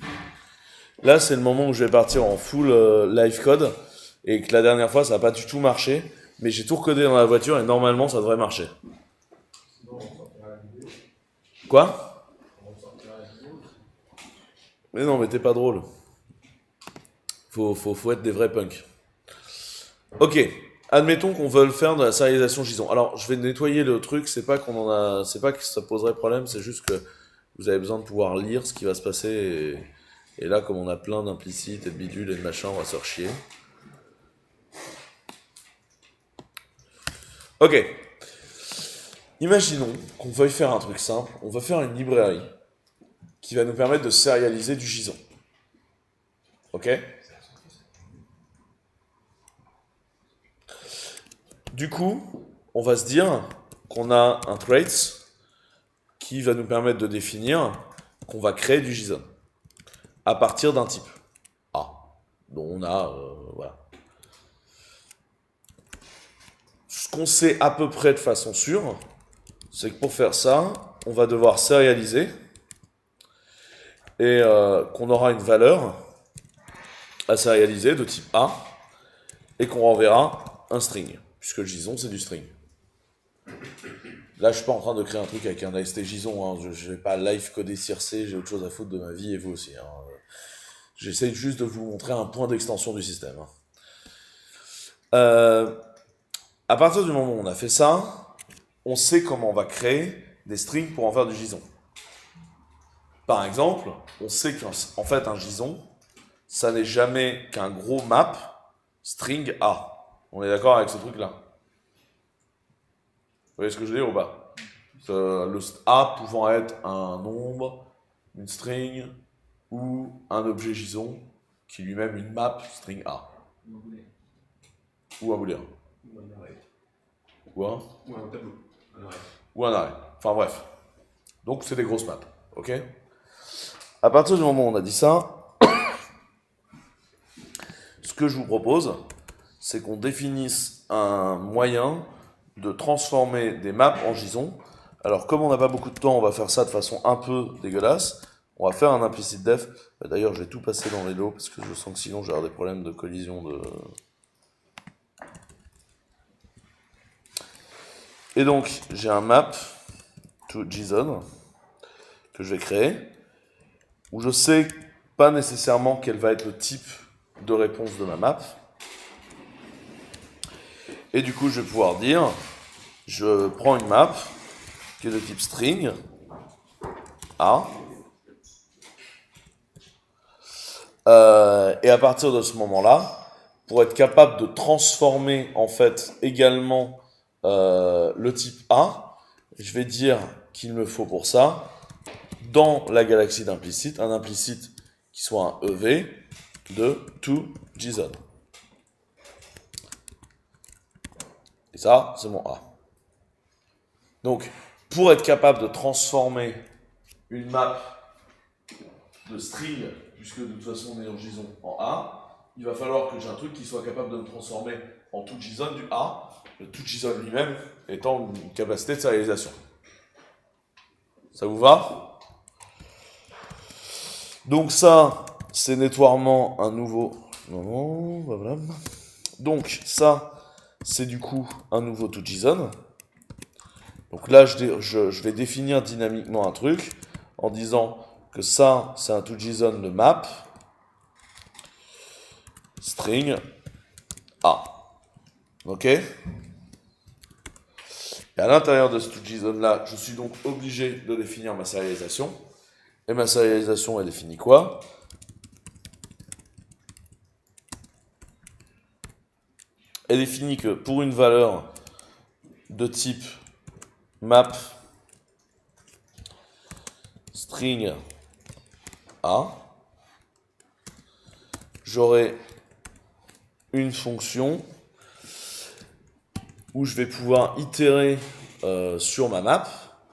Là, c'est le moment où je vais partir en full live code et que la dernière fois, ça n'a pas du tout marché, mais j'ai tout recodé dans la voiture et normalement, ça devrait marcher. Quoi? Mais non, mais t'es pas drôle. Faut être des vrais punks. Ok, admettons qu'on veuille faire de la sérialisation JSON. Alors, je vais nettoyer le truc, c'est pas que ça poserait problème, c'est juste que vous avez besoin de pouvoir lire ce qui va se passer. Et là, comme on a plein d'implicites et de bidules et de machins, on va se faire chier. Ok. Imaginons qu'on veuille faire un truc simple. On va faire une librairie qui va nous permettre de sérialiser du JSON. Ok? Du coup, on va se dire qu'on a un traits qui va nous permettre de définir qu'on va créer du JSON à partir d'un type A. Donc on a, voilà. Ce qu'on sait à peu près de façon sûre, c'est que pour faire ça, on va devoir sérialiser et qu'on aura une valeur à sérialiser de type A et qu'on renverra un string, puisque le JSON c'est du string. Là, je suis pas en train de créer un truc avec un AST JSON, hein. Je vais pas live coder CRC, j'ai autre chose à foutre de ma vie et vous aussi. Hein. J'essaie juste de vous montrer un point d'extension du système. À partir du moment où on a fait ça, on sait comment on va créer des strings pour en faire du JSON. Par exemple, on sait qu'en fait un JSON, ça n'est jamais qu'un gros map string A. On est d'accord avec ce truc-là? Vous voyez ce que je veux dire ou pas? Le A pouvant être un nombre, une string ou un objet JSON qui est lui-même une map string A. Ou un booléen. Ou un tableau. ou un arrêt. Enfin bref. Donc c'est des grosses maps. Ok? À partir du moment où on a dit ça, ce que je vous propose, c'est qu'on définisse un moyen de transformer des maps en JSON. Alors comme on n'a pas beaucoup de temps, on va faire ça de façon un peu dégueulasse. On va faire un implicit def. D'ailleurs, je vais tout passer dans les lots parce que je sens que sinon j'ai des problèmes de collision de... Et donc, j'ai un map to JSON que je vais créer, où je sais pas nécessairement quel va être le type de réponse de ma map. Et du coup, je vais pouvoir dire, je prends une map qui est de type string A. Et à partir de ce moment-là, pour être capable de transformer en fait également le type A, je vais dire qu'il me faut pour ça, dans la galaxie d'implicite, un implicite qui soit un EV de toJSON. Et ça, c'est mon A. Donc, pour être capable de transformer une map de string, puisque de toute façon on est en JSON en A, il va falloir que j'ai un truc qui soit capable de me transformer en toJSON du A, le toJSON lui-même étant une capacité de sérialisation. Ça vous va? Donc ça, c'est nettoiement un nouveau... Non, voilà. Donc ça, c'est du coup un nouveau toJSON. Donc là, je vais définir dynamiquement un truc en disant que ça, c'est un toJSON de map string A. Ok? Et à l'intérieur de ce toJSON-là, je suis donc obligé de définir ma sérialisation. Et ma sérialisation, elle définit quoi? Elle définit que pour une valeur de type map string A, j'aurai une fonction où je vais pouvoir itérer sur ma map.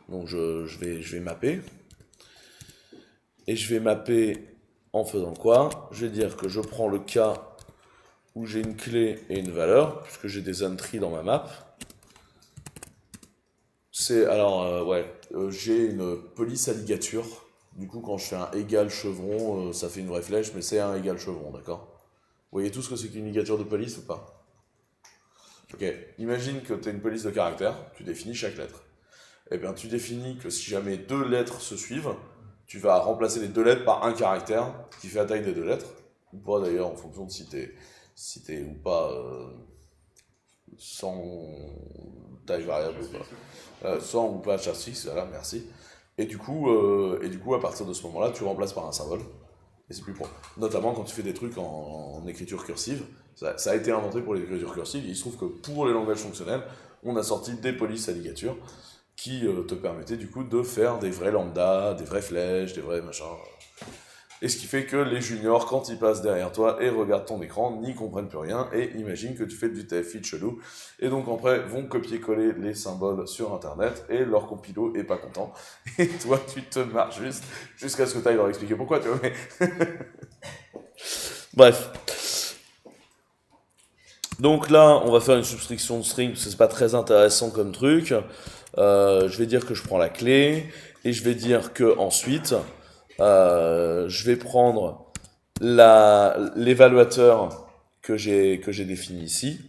Donc je vais mapper. Et je vais mapper en faisant quoi? Je vais dire que je prends le cas où j'ai une clé et une valeur, puisque j'ai des entries dans ma map. C'est alors j'ai une police à ligature. Du coup, quand je fais un égal chevron, ça fait une vraie flèche, mais c'est un égal chevron, d'accord? Vous voyez tout ce que c'est qu'une ligature de police ou pas? Ok, imagine que tu as une police de caractère, tu définis chaque lettre. Eh bien, tu définis que si jamais deux lettres se suivent, tu vas remplacer les deux lettres par un caractère qui fait la taille des deux lettres. Ou pas d'ailleurs, en fonction de si t'es ou pas sans taille variable ou pas. Sans ou pas chassis, voilà, merci. Et du coup, à partir de ce moment-là, tu remplaces par un symbole. Et c'est plus propre. Notamment quand tu fais des trucs en écriture cursive. Ça a été inventé pour l'écriture cursive. Et il se trouve que pour les langages fonctionnels, on a sorti des polices à ligature qui te permettaient du coup de faire des vrais lambda, des vraies flèches, des vrais machins. Et ce qui fait que les juniors, quand ils passent derrière toi et regardent ton écran, n'y comprennent plus rien et imaginent que tu fais du TF-feed chelou. Et donc après, vont copier-coller les symboles sur Internet et leur compilo est pas content. Et toi, tu te marres juste jusqu'à ce que tu ailles leur expliquer pourquoi, tu vois. Mais... Bref. Donc là, on va faire une subtraction de string, parce que c'est pas très intéressant comme truc. Je vais dire que je prends la clé, et je vais dire que ensuite, je vais prendre l'évaluateur que j'ai défini ici.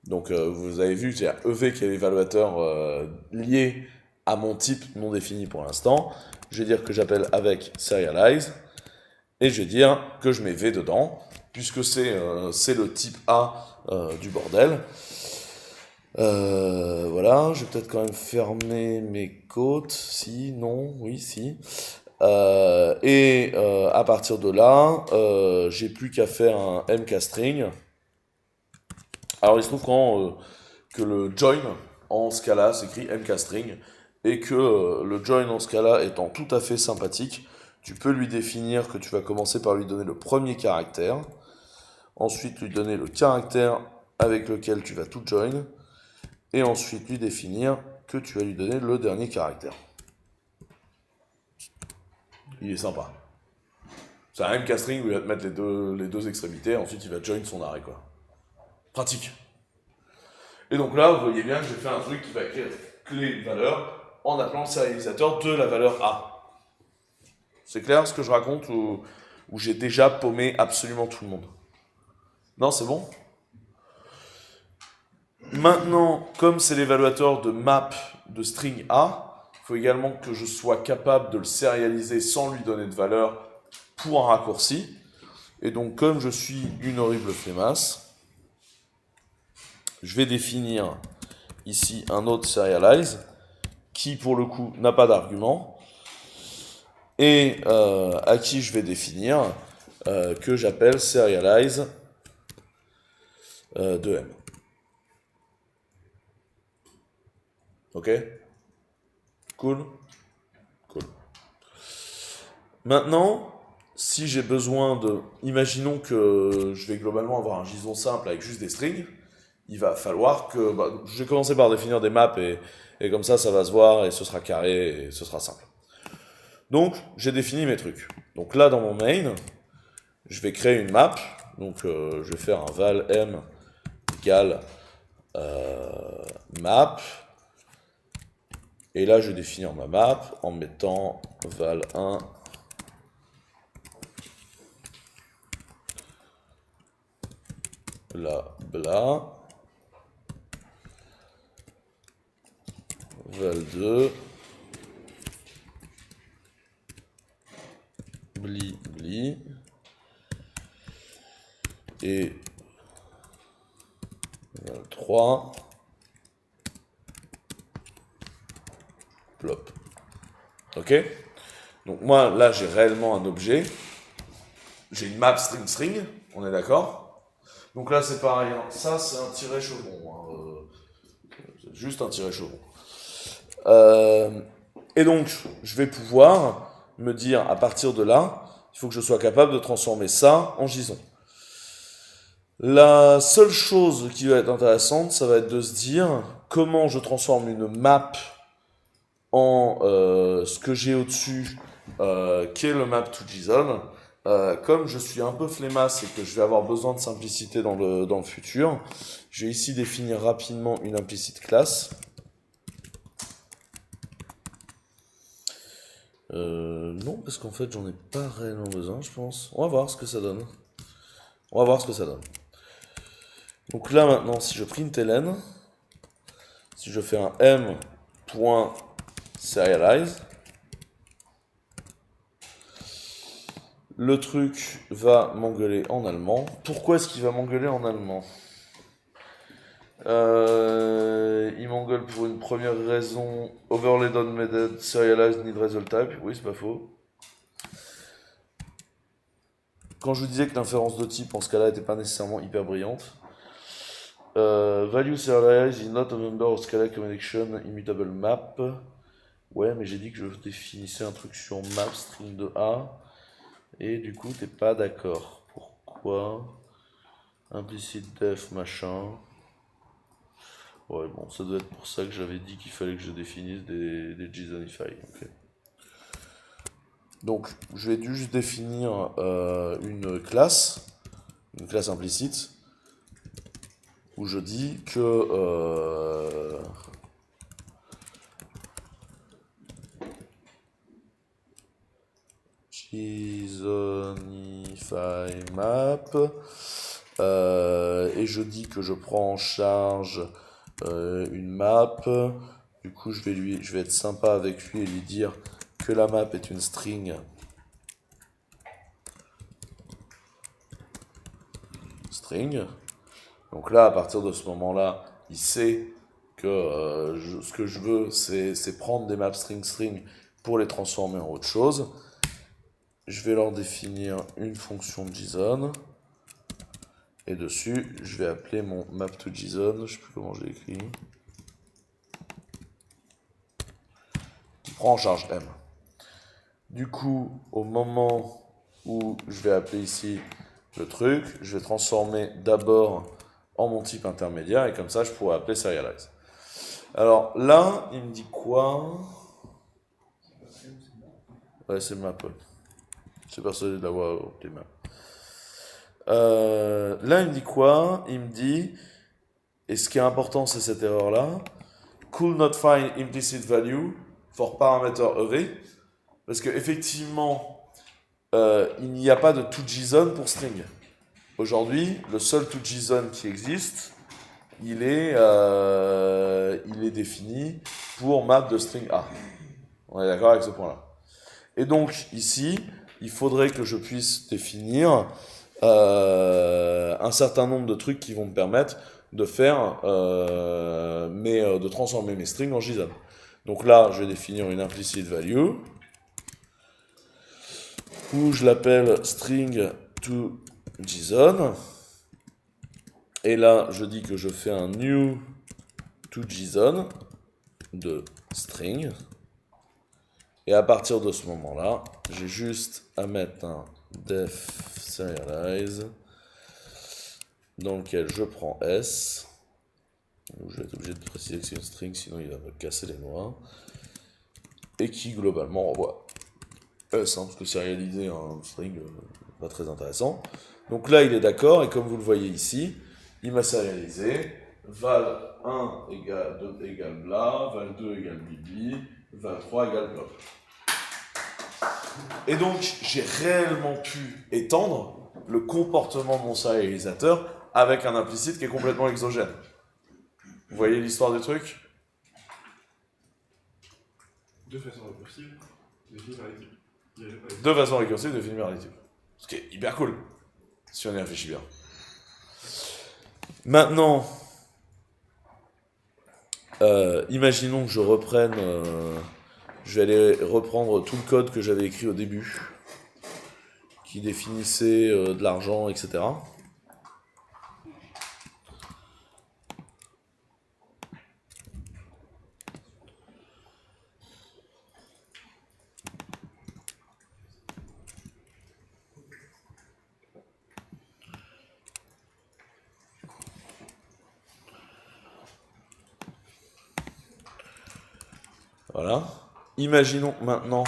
Donc vous avez vu, j'ai un EV qui est l'évaluateur lié à mon type non défini pour l'instant. Je vais dire que j'appelle avec serialize, et je vais dire que je mets V dedans, puisque c'est le type A du bordel. Voilà, je vais peut-être quand même fermer mes côtes. Si, non, oui, si. À partir de là, j'ai plus qu'à faire un mkstring. Alors il se trouve que le join en Scala s'écrit mkstring et que le join en Scala étant tout à fait sympathique, tu peux lui définir que tu vas commencer par lui donner le premier caractère, ensuite lui donner le caractère avec lequel tu vas tout join, et ensuite lui définir que tu vas lui donner le dernier caractère. Il est sympa. C'est un mkstring où il va te mettre les deux extrémités, ensuite il va join son arrêt, quoi. Pratique. Et donc là, vous voyez bien que j'ai fait un truc qui va écrire clé valeur en appelant le sérialisateur de la valeur A. C'est clair ce que je raconte ou j'ai déjà paumé absolument tout le monde? Non, c'est bon? Maintenant, comme c'est l'évaluateur de map de string A, il faut également que je sois capable de le sérialiser sans lui donner de valeur pour un raccourci. Et donc, comme je suis une horrible flemmasse, je vais définir ici un autre serialize qui, pour le coup, n'a pas d'argument et à qui je vais définir que j'appelle serialize de M. Ok? Cool? Cool. Maintenant, si j'ai besoin de... Imaginons que je vais globalement avoir un JSON simple avec juste des strings, il va falloir que... je vais commencer par définir des maps et comme ça va se voir et ce sera carré et ce sera simple. Donc, j'ai défini mes trucs. Donc là, dans mon main, je vais créer une map. Donc, je vais faire un val m égale map. Et là, je vais définir ma map en mettant val 1 bla bla val 2 bli bli et val 3 plop. Ok? Donc moi, là, j'ai réellement un objet. J'ai une map string string, on est d'accord? Donc là, c'est pareil. Hein. Ça, c'est un tiret chevron. Hein. C'est juste un tiret chevron. Et donc, je vais pouvoir me dire, à partir de là, il faut que je sois capable de transformer ça en JSON. La seule chose qui va être intéressante, ça va être de se dire comment je transforme une map en ce que j'ai au-dessus, qui est le map to JSON. Comme je suis un peu flemmasse et que je vais avoir besoin de simplicité dans le futur, je vais ici définir rapidement une implicite classe. Non, parce qu'en fait, j'en ai pas réellement besoin, je pense. On va voir ce que ça donne. Donc là, maintenant, si je println, si je fais un m.serialize, le truc va m'engueuler en allemand. Pourquoi est-ce qu'il va m'engueuler en allemand? Il m'engueule pour une première raison. Overlay unmade serialize need result type. Oui, c'est pas faux. Quand je vous disais que l'inférence de type en ce cas-là n'était pas nécessairement hyper brillante. Value serialize is not a member of Scala connection immutable map. Ouais, mais j'ai dit que je définissais un truc sur map string de A. Et du coup, t'es pas d'accord. Pourquoi? Implicit def, machin. Ouais, bon, ça doit être pour ça que j'avais dit qu'il fallait que je définisse des JSONify. Ok. Donc, je vais juste définir une classe implicite, où je dis que JSONify map, et je dis que je prends en charge une map. Du coup, je vais être sympa avec lui et lui dire que la map est une string Donc là, à partir de ce moment-là, il sait que ce que je veux, c'est prendre des maps string pour les transformer en autre chose. Je vais leur définir une fonction JSON. Et dessus, je vais appeler mon map2JSON, je sais plus comment je l'ai écrit, qui prend en charge M. Du coup, au moment où je vais appeler ici le truc, je vais transformer d'abord en mon type intermédiaire, et comme ça, je pourrais appeler serialize. Alors là, il me dit quoi? Ouais, c'est map. Je suis persuadé d'avoir des maps. Là, il me dit quoi? Il me dit, et ce qui est important, c'est cette erreur-là, could not find implicit value for parameter array, parce qu'effectivement, il n'y a pas de toJSON pour string. Aujourd'hui, le seul toJSON qui existe, il est défini pour map de string A. On est d'accord avec ce point-là. Et donc, ici, il faudrait que je puisse définir un certain nombre de trucs qui vont me permettre de faire de transformer mes strings en JSON. Donc là, je vais définir une implicit value où je l'appelle string to JSON. Et là, je dis que je fais un new to JSON de string. Et à partir de ce moment-là, j'ai juste à mettre un def serialize dans lequel je prends S. Je vais être obligé de préciser que c'est une string, sinon il va me casser les noix. Et qui globalement renvoie S, parce que serialiser un string, pas très intéressant. Donc là, il est d'accord, et comme vous le voyez ici, il m'a serialisé val 1 égale bla, val 2 égale bibi, val 3 égale blob. Et donc, j'ai réellement pu étendre le comportement de mon serialisateur avec un implicite qui est complètement exogène. Vous voyez l'histoire du truc? De façon récursive, définir la type. De façon récursive, définir la type. Ce qui est hyper cool, si on y réfléchit bien. Maintenant, imaginons que je reprenne... je vais aller reprendre tout le code que j'avais écrit au début, qui définissait de l'argent, etc. Voilà. Imaginons maintenant,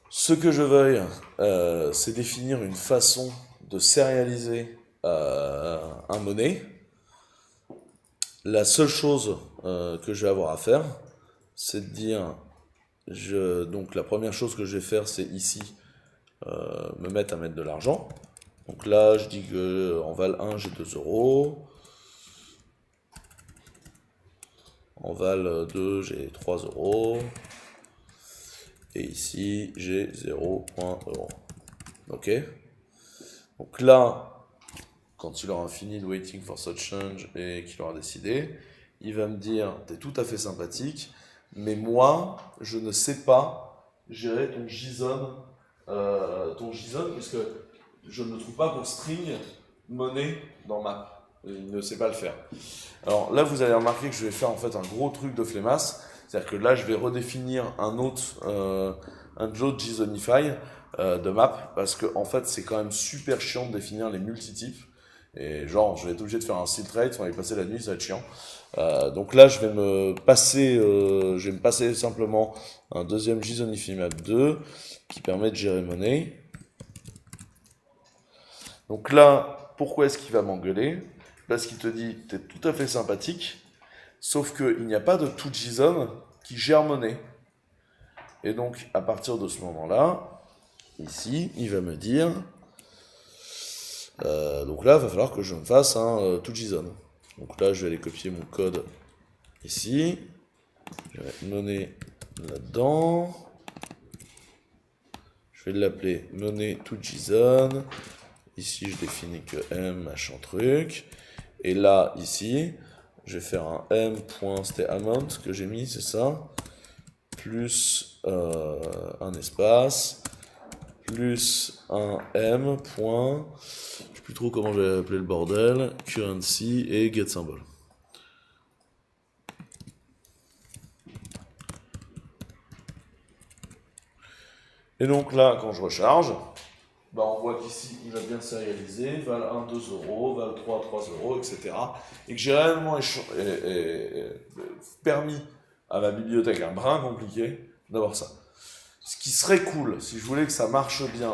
ce que je veuille, c'est définir une façon de serialiser un monnaie. La seule chose que je vais avoir à faire, c'est de dire, donc la première chose que je vais faire, c'est ici, me mettre à mettre de l'argent. Donc là, je dis que en val 1, j'ai 2 €. En val 2, j'ai 3 €. Et ici, j'ai 0.euro. Ok. Donc là, quand il aura fini le waiting for such change et qu'il aura décidé, il va me dire, t'es tout à fait sympathique, mais moi, je ne sais pas gérer ton JSON, puisque je ne trouve pas pour string monnaie dans map. Il ne sait pas le faire. Alors là, vous allez remarquer que je vais faire en fait un gros truc de flemmasse. C'est-à-dire que là, je vais redéfinir un autre JSONify de map, parce que en fait c'est quand même super chiant de définir les multitypes. Et genre, je vais être obligé de faire un seed rate, on va y passer la nuit, ça va être chiant. Donc là, je vais me passer simplement un deuxième JSON Map 2 qui permet de gérer monnaie. Donc là, pourquoi est-ce qu'il va m'engueuler? Parce qu'il te dit, t'es tout à fait sympathique, sauf qu'il n'y a pas de tout JSON qui gère monnaie. Et donc, à partir de ce moment-là, ici, il va me dire, donc là, il va falloir que je me fasse un tout JSON. Donc là, je vais aller copier mon code ici. Je vais mettre monnaie là-dedans. Je vais l'appeler monnaie tout JSON. Ici, je définis que m machin truc. Et là, ici, je vais faire un m.c'était amount que j'ai mis, c'est ça. Plus un espace. Plus un m. Je sais plus trop comment je vais appeler le bordel. Currency et get symbol. Et donc là, quand je recharge, bah on voit qu'ici, il va bien sérialiser, val 1, 2 euros, val 3, 3 euros, etc. Et que j'ai réellement permis à ma bibliothèque un brin compliqué d'avoir ça. Ce qui serait cool, si je voulais que ça marche bien.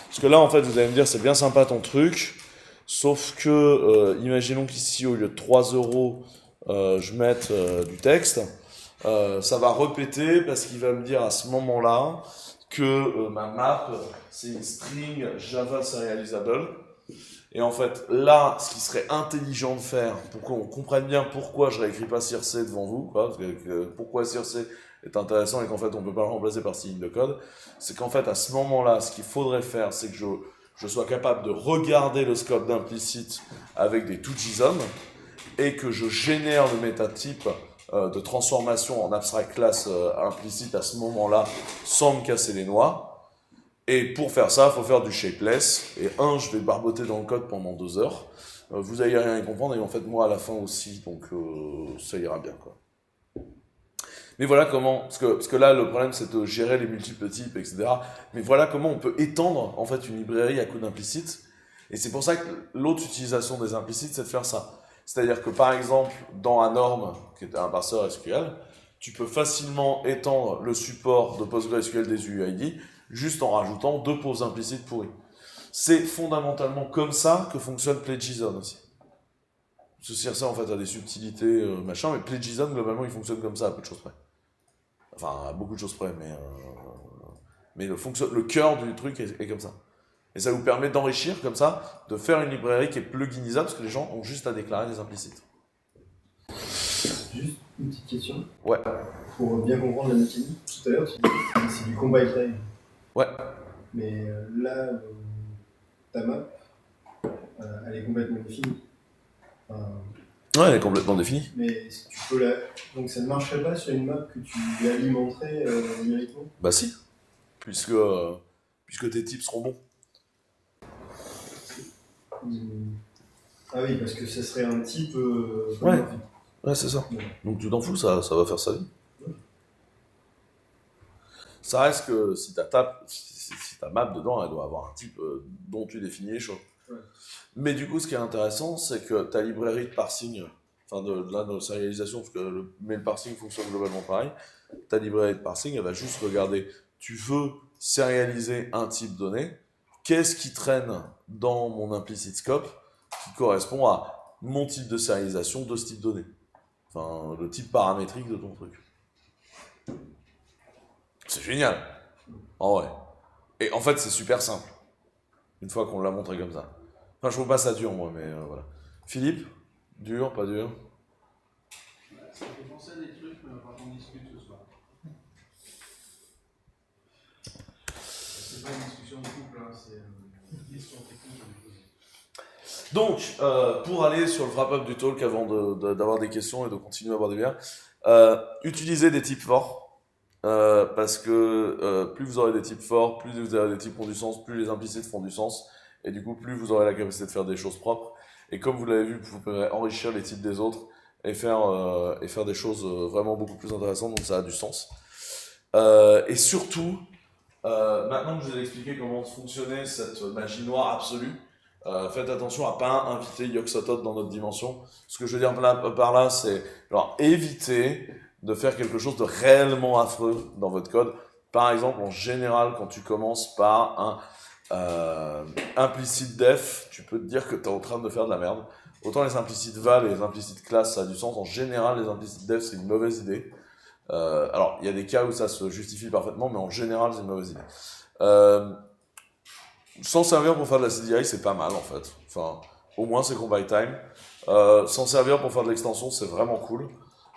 Parce que là, en fait, vous allez me dire, c'est bien sympa ton truc, sauf que, imaginons qu'ici, au lieu de 3 euros, je mette du texte, ça va répéter parce qu'il va me dire à ce moment-là que ma map, c'est une string Java serializable. Et en fait, là, ce qui serait intelligent de faire, pour qu'on comprenne bien pourquoi je réécris pas CRC devant vous, quoi, parce que pourquoi CRC est intéressant et qu'en fait, on peut pas le remplacer par 6 lignes de code, c'est qu'en fait, à ce moment-là, ce qu'il faudrait faire, c'est que je sois capable de regarder le scope d'implicite avec des to-JSON et que je génère le métatype de transformation en abstract class implicite à ce moment-là sans me casser les noix. Et pour faire ça, il faut faire du shapeless. Et je vais barboter dans le code pendant 2 heures. Vous allez rien y comprendre et en fait moi à la fin aussi, donc ça ira bien quoi. Mais voilà comment, parce que là le problème c'est de gérer les multiples types, etc. Mais voilà comment on peut étendre en fait une librairie à coup d'implicite. Et c'est pour ça que l'autre utilisation des implicites, c'est de faire ça. C'est-à-dire que par exemple, dans un norm, qui est un parseur SQL, tu peux facilement étendre le support de PostgreSQL des UUID juste en rajoutant 2 pauvres implicites pourris. C'est fondamentalement comme ça que fonctionne PlayJSON aussi. Ce CRC en fait a des subtilités machin, mais PlayJSON globalement il fonctionne comme ça à peu de choses près. Enfin à beaucoup de choses près, mais le cœur du truc est comme ça. Et ça vous permet d'enrichir comme ça, de faire une librairie qui est pluginisable parce que les gens ont juste à déclarer des implicites. Juste une petite question. Ouais. Pour bien comprendre la mécanique, tout à l'heure tu dis que c'est du compile time. Ouais. Mais là, ta map, elle est complètement définie. Ouais, elle est complètement définie. Mais si tu peux donc ça ne marcherait pas sur une map que tu alimenterais numériquement? Bah si, puisque tes types seront bons. Ah oui, parce que ce serait un type... Ouais, c'est ça. Ouais. Donc tu t'en fous, ça va faire sa vie. Ouais. Ça reste que si ta map dedans, elle doit avoir un type dont tu définis les choses. Ouais. Mais du coup, ce qui est intéressant, c'est que ta librairie de parsing, enfin de sérialisation, parce que mais le parsing fonctionne globalement pareil, ta librairie de parsing, elle va juste regarder, tu veux sérialiser un type donné, qu'est-ce qui traîne dans mon implicit scope qui correspond à mon type de sérialisation de ce type donné. Enfin, le type paramétrique de ton truc. C'est génial. En vrai. Et en fait, c'est super simple. Une fois qu'on l'a montré comme ça. Enfin, je trouve pas ça dur, moi, mais voilà. Philippe, dur, pas dur? Ça fait penser à des trucs, mais on va pas qu'on discute ce soir. C'est pas une discussion de couple, hein, c'est une question technique à vous poser. Donc, pour aller sur le wrap-up du talk avant d'avoir des questions et de continuer à avoir des biens, utilisez des types forts. Parce que plus vous aurez des types forts, plus vous aurez des types qui font du sens, plus les implicites font du sens, et du coup plus vous aurez la capacité de faire des choses propres. Et comme vous l'avez vu, vous pouvez enrichir les types des autres et faire des choses vraiment beaucoup plus intéressantes, donc ça a du sens. Et surtout, Maintenant que je vous ai expliqué comment fonctionnait cette magie noire absolue, faites attention à pas inviter Yog-Sothoth dans notre dimension. Ce que je veux dire par là, c'est genre éviter de faire quelque chose de réellement affreux dans votre code. Par exemple, en général, quand tu commences par un implicit def, tu peux te dire que tu es en train de faire de la merde. Autant les implicit val et les implicit class, ça a du sens. En général, les implicit def, c'est une mauvaise idée. Alors, il y a des cas où ça se justifie parfaitement, mais en général, c'est une mauvaise idée. S'en servir pour faire de la CDI, c'est pas mal en fait. Enfin, au moins c'est compile time. S'en servir pour faire de l'extension, c'est vraiment cool.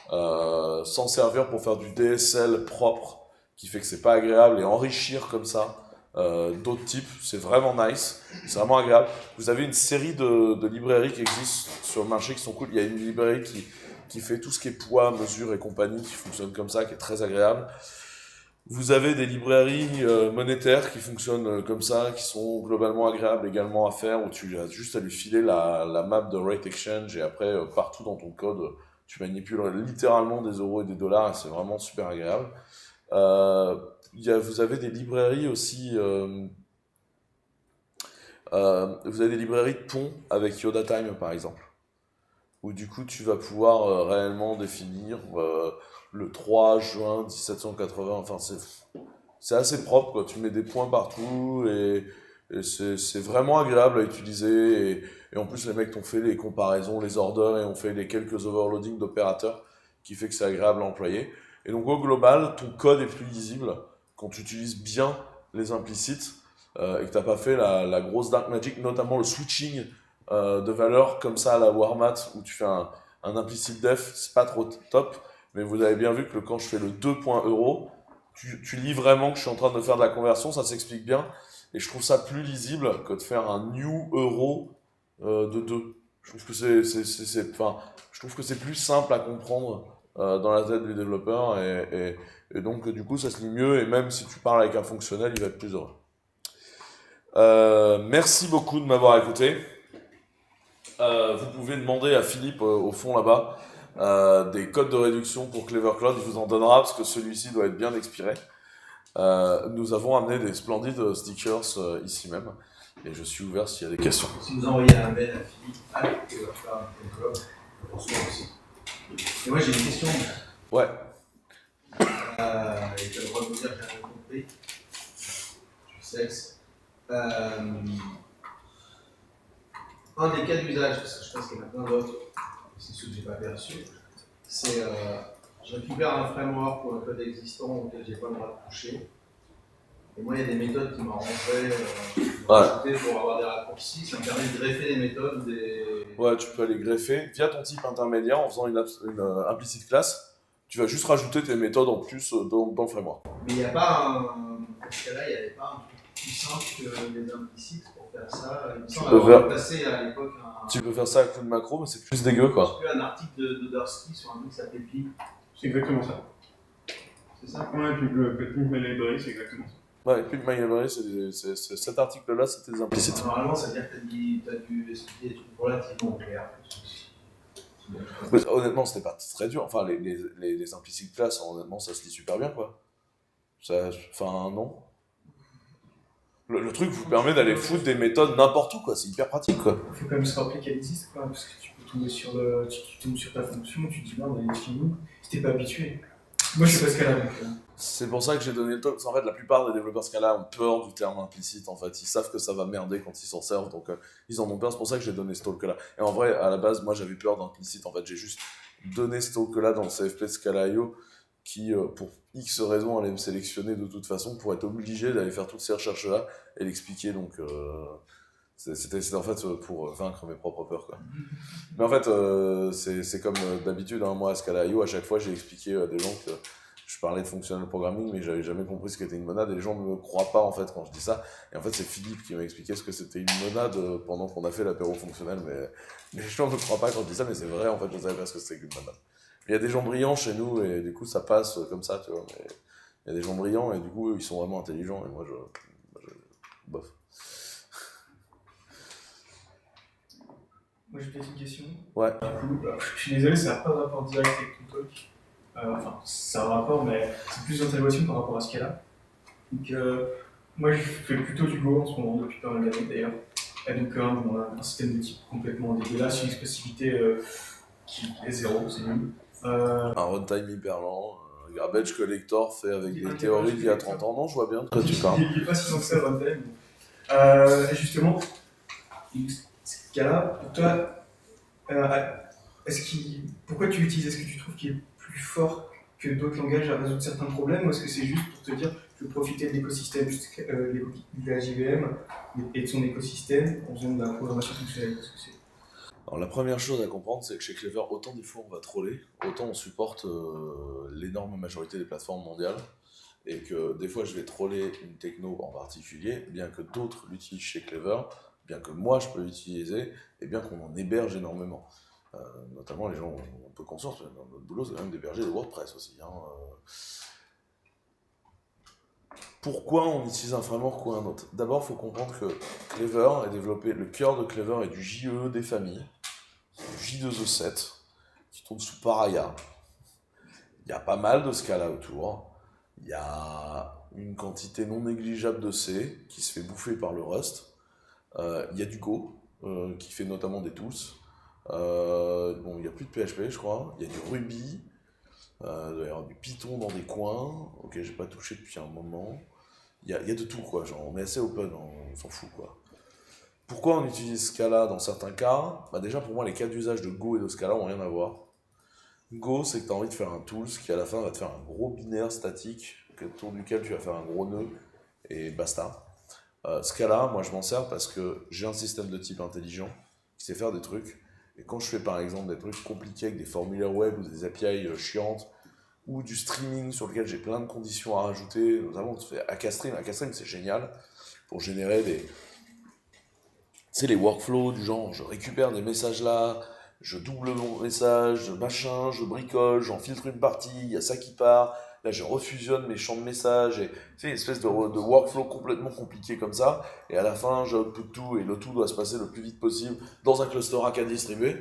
S'en servir pour faire du DSL propre, qui fait que c'est pas agréable, et enrichir comme ça d'autres types, c'est vraiment nice, c'est vraiment agréable. Vous avez une série de librairies qui existent sur le marché qui sont cool. Il y a une librairie qui fait tout ce qui est poids, mesure et compagnie, qui fonctionne comme ça, qui est très agréable. Vous avez des librairies monétaires qui fonctionnent comme ça, qui sont globalement agréables également à faire, où tu as juste à lui filer la map de Rate Exchange et après, partout dans ton code, tu manipules littéralement des euros et des dollars et c'est vraiment super agréable. Vous avez des librairies aussi... vous avez des librairies de ponts avec Yoda Time par exemple, où du coup tu vas pouvoir réellement définir le 3 juin 1780, enfin c'est assez propre quoi, tu mets des points partout et c'est vraiment agréable à utiliser et en plus les mecs t'ont fait les comparaisons, les orders et ont fait les quelques overloadings d'opérateurs qui fait que c'est agréable à employer. Et donc au global, ton code est plus lisible quand tu utilises bien les implicites et que t'as pas fait la grosse dark magic, notamment le switching de valeurs comme ça à la Warmat où tu fais un implicit def, c'est pas trop top, mais vous avez bien vu que quand je fais le 2.euro, tu lis vraiment que je suis en train de faire de la conversion, ça s'explique bien, et je trouve ça plus lisible que de faire un new euro de 2. Je trouve que je trouve que c'est plus simple à comprendre dans la tête du développeur, et donc du coup ça se lit mieux, et même si tu parles avec un fonctionnel, il va être plus heureux. Merci beaucoup de m'avoir écouté. Vous pouvez demander à Philippe au fond là-bas des codes de réduction pour Clever Cloud, il vous en donnera parce que celui-ci doit être bien expiré. Nous avons amené des splendides stickers ici même et je suis ouvert s'il y a des questions. Si vous envoyez un mail à Philippe, on reçoit aussi. Et moi j'ai une question. Ouais. Et tu as le droit de me dire que j'ai rien compris. Je sexe. Un des cas d'usage, parce que je pense qu'il y en a plein d'autres, c'est ceux que j'ai pas perçus, c'est je récupère un framework ou un code existant auquel j'ai pas le droit de toucher. Et moi, il y a des méthodes qui m'arrangeraient pour avoir des raccourcis. Ça me permet de greffer des méthodes ou des... Ouais, tu peux aller greffer via ton type intermédiaire en faisant une implicit class. Tu vas juste rajouter tes méthodes en plus dans le framework. Mais il n'y a pas dans ce cas-là, il n'y avait pas un truc plus simple que les implicites pour faire ça. Il me semble avoir passé à l'époque Tu peux faire ça avec coup de macro, mais c'est plus dégueu quoi. un article de Dorsky sur un truc qui s'appelait Pi. C'est exactement ça. C'est ça? Ouais, puis le Pimp My Library, c'est exactement ça. Ouais, Pimp My Library, c'est cet article-là, c'était des implicites. Normalement, ça veut dire que tu as dû expliquer des trucs relativement clairs. Mais, honnêtement, c'était pas très dur. Enfin, les implicites classes, honnêtement, ça se lit super bien quoi. Enfin, non. Le truc vous permet d'aller foutre des méthodes n'importe où, quoi. C'est hyper pratique, quoi. Il faut quand même se rappeler qu'elle existe, quoi, parce que tu peux tomber tu tombes sur ta fonction, tu te dis merde, elle est finie, si t'es pas habitué. Moi, je sais pas ce qu'elle a, donc. C'est pour ça que j'ai donné le talk, parce qu'en fait, la plupart des développeurs Scala ont peur du terme implicite, en fait. Ils savent que ça va merder quand ils s'en servent, donc ils en ont peur. C'est pour ça que j'ai donné ce talk-là. Et en vrai, à la base, moi, j'avais peur d'implicite. En fait, j'ai juste donné ce talk-là dans le CFP Scala.io, qui, pour X raisons, allait me sélectionner de toute façon pour être obligé d'aller faire toutes ces recherches-là et l'expliquer. Donc, c'était en fait pour vaincre mes propres peurs, quoi. Mais en fait, c'est comme d'habitude, hein, moi à Scala.io, à chaque fois, j'ai expliqué à des gens que je parlais de functional programming, mais j'avais jamais compris ce qu'était une monade, et les gens ne me croient pas en fait quand je dis ça. Et en fait, c'est Philippe qui m'a expliqué ce que c'était une monade pendant qu'on a fait l'apéro fonctionnel, mais les gens ne me croient pas quand je dis ça, mais c'est vrai, en fait, je ne savais pas ce que c'était qu'une monade. Il y a des gens brillants chez nous, et du coup, ça passe comme ça, tu vois. Mais il y a des gens brillants, et du coup, ils sont vraiment intelligents, et moi, bof. Moi, j'ai peut-être une question. Ouais. Je suis désolé, ça n'a pas de rapport direct avec ton talk. Enfin, c'est un rapport, mais c'est plus dans ta évaluation par rapport à ce qu'elle a. Donc, moi, je fais plutôt du Go en ce moment, depuis pas mal d'années d'ailleurs. Et donc, on a un système de type complètement dégueulasse, une expressivité qui est zéro, c'est nul. Un runtime hyper lent, un garbage collector fait avec Un des garbage théories d'il y a collector. 30 ans. Non, je vois bien de quoi tu parles. Il n'est pas si long que ça, le runtime. Et justement, ce cas-là, pour toi, pourquoi tu l'utilises? Est-ce que tu trouves qu'il est plus fort que d'autres langages à résoudre certains problèmes, ou est-ce que c'est juste pour te dire je veux profiter de l'écosystème de la JVM et de son écosystème en faisant de la programmation fonctionnelle? Qu'est-ce que c'est? Alors, la première chose à comprendre, c'est que chez Clever, autant des fois on va troller, autant on supporte l'énorme majorité des plateformes mondiales. Et que des fois je vais troller une techno en particulier, bien que d'autres l'utilisent chez Clever, bien que moi je peux l'utiliser, et bien qu'on en héberge énormément. Notamment les gens, on peut conscience, dans notre boulot, c'est quand même d'héberger des WordPress aussi. Pourquoi on utilise un framework ou un autre? D'abord, il faut comprendre que Clever est développé, le cœur de Clever est du JE des familles, du J2E7, qui tourne sous Paraya. Il y a pas mal de Scala autour. Il y a une quantité non négligeable de C qui se fait bouffer par le Rust. Il y a du Go qui fait notamment des tools. Bon, il n'y a plus de PHP, je crois. Il y a du Ruby. Il doit y avoir du Python dans des coins. Ok, j'ai pas touché depuis un moment. Il y a de tout, quoi. Genre, on est assez open, on s'en fout, quoi. Pourquoi on utilise Scala dans certains cas? Bah déjà, pour moi, les cas d'usage de Go et de Scala n'ont rien à voir. Go, c'est que tu as envie de faire un tools qui, à la fin, va te faire un gros binaire statique autour duquel tu vas faire un gros nœud et basta. Scala, moi, je m'en sers parce que j'ai un système de type intelligent qui sait faire des trucs. Et quand je fais, par exemple, des trucs compliqués avec des formulaires web ou des API chiantes ou du streaming sur lequel j'ai plein de conditions à rajouter, notamment, on fait Akastream. Akastream, c'est génial pour générer les workflows du genre, je récupère des messages là, je double mon message, machin, je bricole, j'en filtre une partie, il y a ça qui part, là je refusionne mes champs de messages, et c'est une espèce de workflow complètement compliqué comme ça, et à la fin j'output tout, et le tout doit se passer le plus vite possible dans un cluster AK distribué.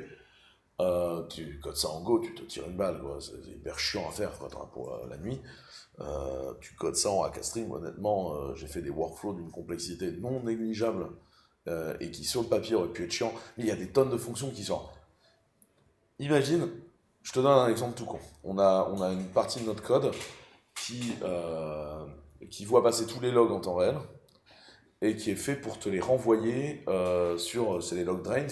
Tu codes ça en Go, tu te tires une balle, quoi. C'est hyper chiant à faire quoi, pour la nuit. Tu codes ça en Akastream, honnêtement, j'ai fait des workflows d'une complexité non négligeable et qui sur le papier auraient pu être chiants, mais il y a des tonnes de fonctions qui sont... Imagine, je te donne un exemple tout con. On a une partie de notre code qui voit passer tous les logs en temps réel et qui est fait pour te les renvoyer c'est les log drains,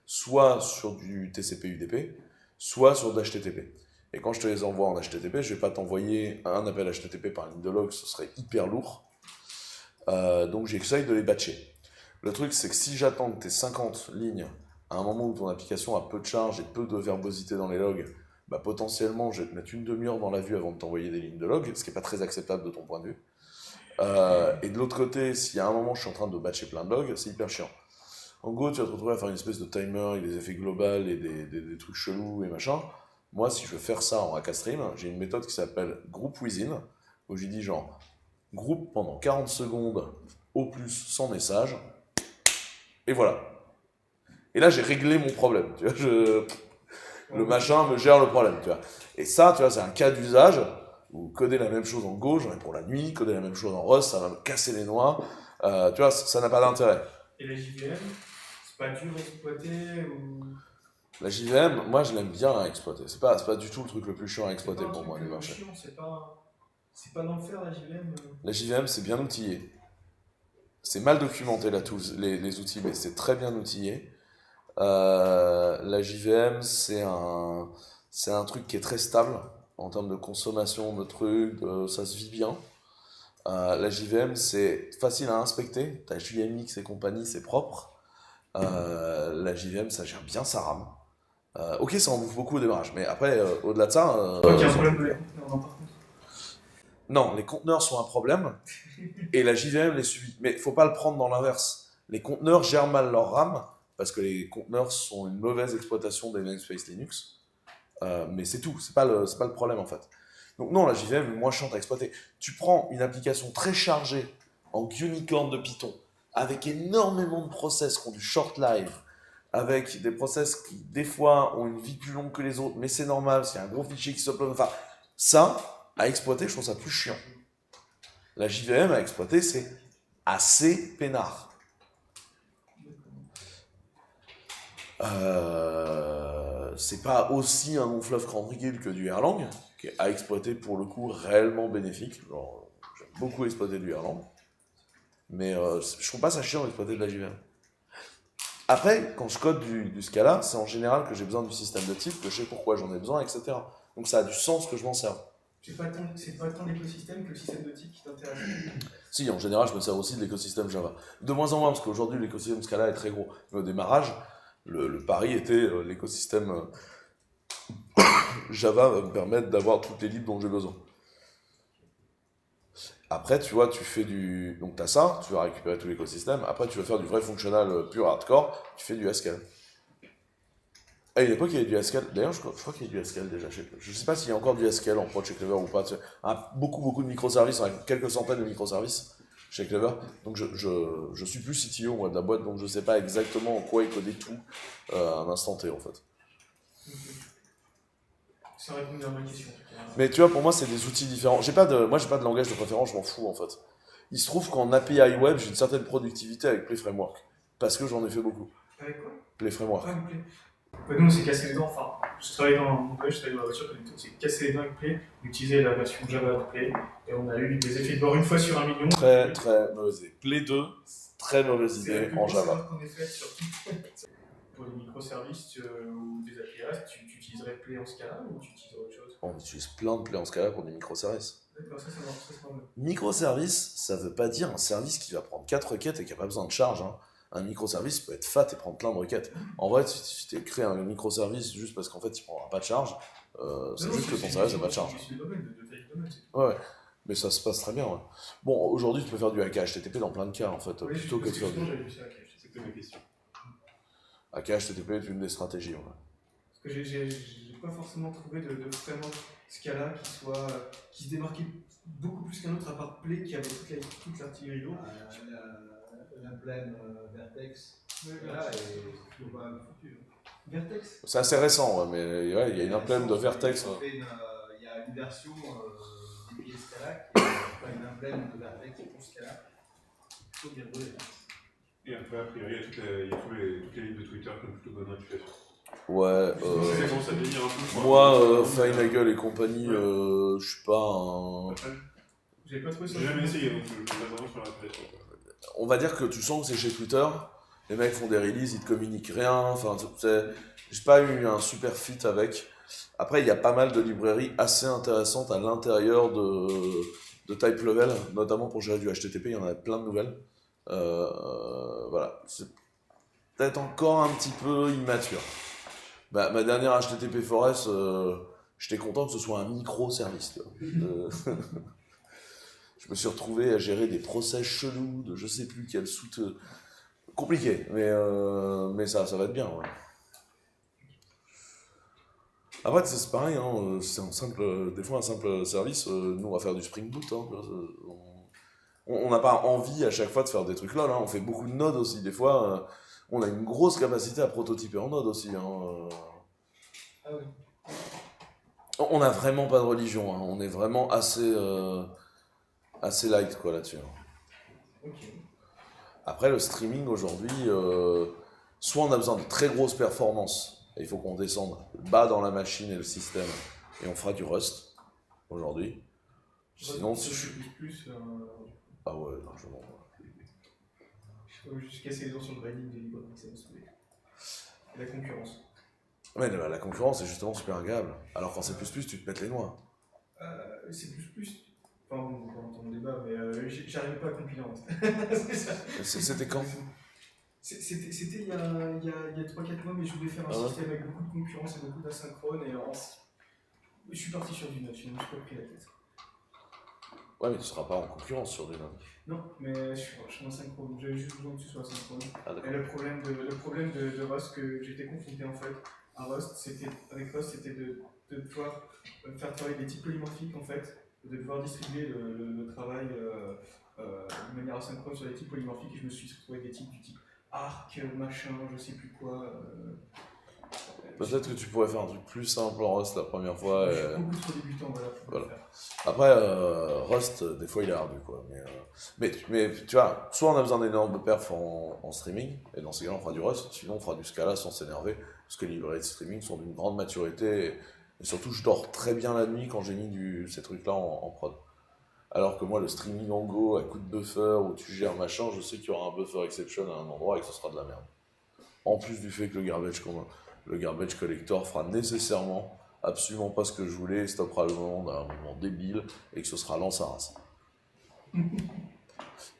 soit sur du TCP/UDP, soit sur de l'HTTP. Et quand je te les envoie en HTTP, je vais pas t'envoyer un appel HTTP par ligne de log, ce serait hyper lourd. Donc j'essaye de les batcher. Le truc, c'est que si j'attends que tes 50 lignes, à un moment où ton application a peu de charge et peu de verbosité dans les logs, bah potentiellement, je vais te mettre une demi-heure dans la vue avant de t'envoyer des lignes de log, ce qui n'est pas très acceptable de ton point de vue. Et de l'autre côté, si à un moment je suis en train de batcher plein de logs, c'est hyper chiant. En Go, tu vas te retrouver à faire une espèce de timer avec des effets globaux et des trucs chelous et machin. Moi, si je veux faire ça en Akastream, j'ai une méthode qui s'appelle group within, où j'ai dit genre, groupe pendant 40 secondes au plus sans message, et voilà. Et là, j'ai réglé mon problème, tu vois, le machin me gère le problème, tu vois. Et ça, tu vois, c'est un cas d'usage où coder la même chose en Go, j'en ai pour la nuit, coder la même chose en Rust, ça va me casser les noix, tu vois, ça n'a pas d'intérêt. Et la JVM, c'est pas dur à exploiter ou... La JVM, moi, je l'aime bien à exploiter. C'est pas du tout le truc le plus chiant à exploiter pour moi, du marché. C'est pas d'enfer la JVM. La JVM, c'est bien outillé. C'est mal documenté là, tous les outils, mais c'est très bien outillé. La JVM, c'est un truc qui est très stable en termes de consommation de trucs, ça se vit bien. La JVM, c'est facile à inspecter. T'as JVMX et compagnie, c'est propre. La JVM, ça gère bien sa RAM. Ok, ça en bouffe beaucoup au démarrage, mais après, au-delà de ça... Il y a un problème de les conteneurs, non, par contre. Non, les conteneurs sont un problème, et la JVM les subit. Mais il ne faut pas le prendre dans l'inverse. Les conteneurs gèrent mal leur RAM, parce que les conteneurs sont une mauvaise exploitation des namespace Linux. Mais c'est tout, c'est pas le problème en fait. Donc non, la JVM est moins chiante à exploiter. Tu prends une application très chargée en unicorn de Python, avec énormément de process qui ont du short live, avec des process qui, des fois, ont une vie plus longue que les autres, mais c'est normal, s'il y a un gros fichier qui s'upload, enfin, ça, à exploiter, je trouve ça plus chiant. La JVM à exploiter, c'est assez peinard. C'est pas aussi un long fleuve tranquille que du Erlang, qui est à exploiter pour le coup réellement bénéfique. Genre, j'aime beaucoup exploiter du Erlang, mais je trouve pas ça chiant d'exploiter de la JVM. Après, quand je code du Scala, c'est en général que j'ai besoin du système de type, que je sais pourquoi j'en ai besoin, etc. Donc ça a du sens que je m'en serve. C'est pas tant l'écosystème que le système de type qui t'intéresse. Si, en général, je me sers aussi de l'écosystème Java. De moins en moins, parce qu'aujourd'hui, l'écosystème Scala est très gros. Mais au démarrage, le pari était l'écosystème Java va me permettre d'avoir toutes les libres dont j'ai besoin. Après, tu vois, tu fais du... Donc, tu as ça, tu vas récupérer tout l'écosystème. Après, tu vas faire du vrai functional pur hardcore, tu fais du Haskell. À une époque, il y avait du Haskell. D'ailleurs, je crois qu'il y a du Haskell déjà. Je sais pas s'il y a encore du Haskell en prod chez Clever ou pas. Tu sais, beaucoup de microservices, avec quelques centaines de microservices chez Clever. Donc, je suis plus CTO, moi, de la boîte, donc je sais pas exactement en quoi il codait tout à un instant T, en fait. Ça répond à ma question. Mais tu vois, pour moi, c'est des outils différents. Moi, j'ai pas de langage de préférence, je m'en fous, en fait. Il se trouve qu'en API web, j'ai une certaine productivité avec Play Framework. Parce que j'en ai fait beaucoup. Avec quoi? Play Framework. Ah, Play. Ouais, nous, on s'est cassé les dents. Enfin, je travaillais dans la voiture, on s'est cassé les dents avec Play. On utilisait la version Java de Play. Et on a eu des effets de bord une fois sur 1 million. Très mauvaise idée. Play 2, très mauvaise C'est la idée plus en grosse Java. erreur qu'on ait faite, surtout. Pour les microservices ou des API, tu utiliserais Play en Scala ou tu utiliserais autre chose? On utilise plein de Play en Scala pour des microservices. D'accord, ça marche, ça marche. Microservice, ça veut pas dire un service qui va prendre 4 requêtes et qui a pas besoin de charge. Hein. Un microservice peut être fat et prendre plein de requêtes. En vrai, si tu crées un microservice juste parce qu'en fait il prendra pas de charge, c'est juste que ton service n'a pas de charge. C'est le domaine, de taille de domaine. Ouais, mais ça se passe très bien. Ouais. Bon, aujourd'hui, tu peux faire du HTTP dans plein de cas, en fait, Oui, plutôt que de faire du... j'avais vu ça, ok. C'était ma question. HTTP est une des stratégies. Ouais. Parce que j'ai pas forcément trouvé de framework Scala qui se démarquait beaucoup plus qu'un autre, à part Play qui avait toute l'artillerie lourde. L'emblème Vertex, là, est toujours pas foutu. Vertex? C'est assez récent, ouais, mais ouais, il y a une emblème de Vertex. Ouais. Il y a une version du pied Scala qui est une emblème de Vertex pour Scala. Il faut bien brûler. Et après, a priori, il y a toutes les lignes de Twitter qui ont plutôt bonne réputation. Ouais, Ça commence à devenir un peu. moi, Feinagel et compagnie, je suis pas un... J'avais pas trouvé ça. J'ai jamais essayé, donc je me base vraiment sur la réputation. On va dire que tu sens que c'est chez Twitter, les mecs font des releases, ils te communiquent rien, enfin, j'ai pas eu un super fit avec. Après, il y a pas mal de librairies assez intéressantes à l'intérieur de Type Level, notamment pour gérer du HTTP, il y en a plein de nouvelles. Voilà, c'est peut-être encore un petit peu immature. Ma dernière HTTP Forest, j'étais content que ce soit un micro-service. Je me suis retrouvé à gérer des process chelous de je sais plus quelle soute. Compliqué, mais ça va être bien. Ouais. Après, c'est pareil, hein, c'est des fois un simple service. Nous, on va faire du Spring Boot. Hein, on n'a pas envie à chaque fois de faire des trucs là. On fait beaucoup de nodes aussi. Des fois, on a une grosse capacité à prototyper en node aussi. Hein. Ah oui. On n'a vraiment pas de religion. Hein. On est vraiment assez light quoi là-dessus. Hein. Ok. Après, le streaming aujourd'hui, soit on a besoin de très grosses performances, et il faut qu'on descende bas dans la machine et le système, et on fera du Rust aujourd'hui. Sinon, si je suis. Ah ouais, largement. Je peux juste casser les dents sur le binding de libre, ça va se sauver. La concurrence. Mais la concurrence est justement super agréable. Alors quand c'est plus, tu te pètes les noix. C'est plus. Enfin, on va entendre le débat, mais j'arrive pas à compiler en fait. C'était quand? C'était il y a 3-4 mois, mais je voulais faire un système avec beaucoup de concurrence et beaucoup d'asynchrone. Je suis parti sur du Node, je me suis pas pris la tête. Ouais, mais tu seras pas en concurrence sur des nodes. Non, mais je suis en synchrone, j'avais juste besoin que tu sois asynchrone. Ah, et le problème de Rust que j'étais confronté en fait à Rust, c'était de devoir faire travailler des types polymorphiques en fait, de devoir distribuer le travail de manière asynchrone sur des types polymorphiques, et je me suis retrouvé avec des types du type arc, machin, je sais plus quoi. Peut-être que tu pourrais faire un truc plus simple en Rust la première fois. Je suis beaucoup trop débutant, voilà. Faut Voilà. le faire. Après, Rust, des fois, il est ardu, quoi. Mais tu vois, soit on a besoin d'énormes perfs en streaming, et dans ces cas-là, on fera du Rust, sinon on fera du Scala sans s'énerver, parce que les librairies de streaming sont d'une grande maturité, et surtout, je dors très bien la nuit quand j'ai mis ces trucs-là en prod. Alors que moi, le streaming en Go, à coup de buffer, où tu gères machin, je sais qu'il y aura un buffer exception à un endroit et que ce sera de la merde. En plus du fait que le garbage collector fera nécessairement absolument pas ce que je voulais, stoppera le monde à un moment débile et que ce sera lent sa race.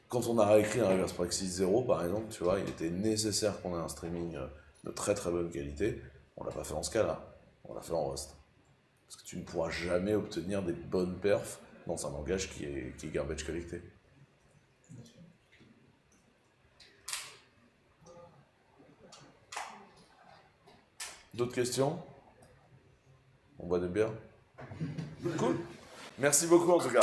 Quand on a réécrit un Reverse Praxis 0 par exemple, tu vois, il était nécessaire qu'on ait un streaming de très très bonne qualité. On l'a pas fait en Scala, on l'a fait en Rust. Parce que tu ne pourras jamais obtenir des bonnes perfs dans un langage qui est garbage collecté. Bien sûr. D'autres questions? On boit des bières? Cool. Merci beaucoup en tout cas.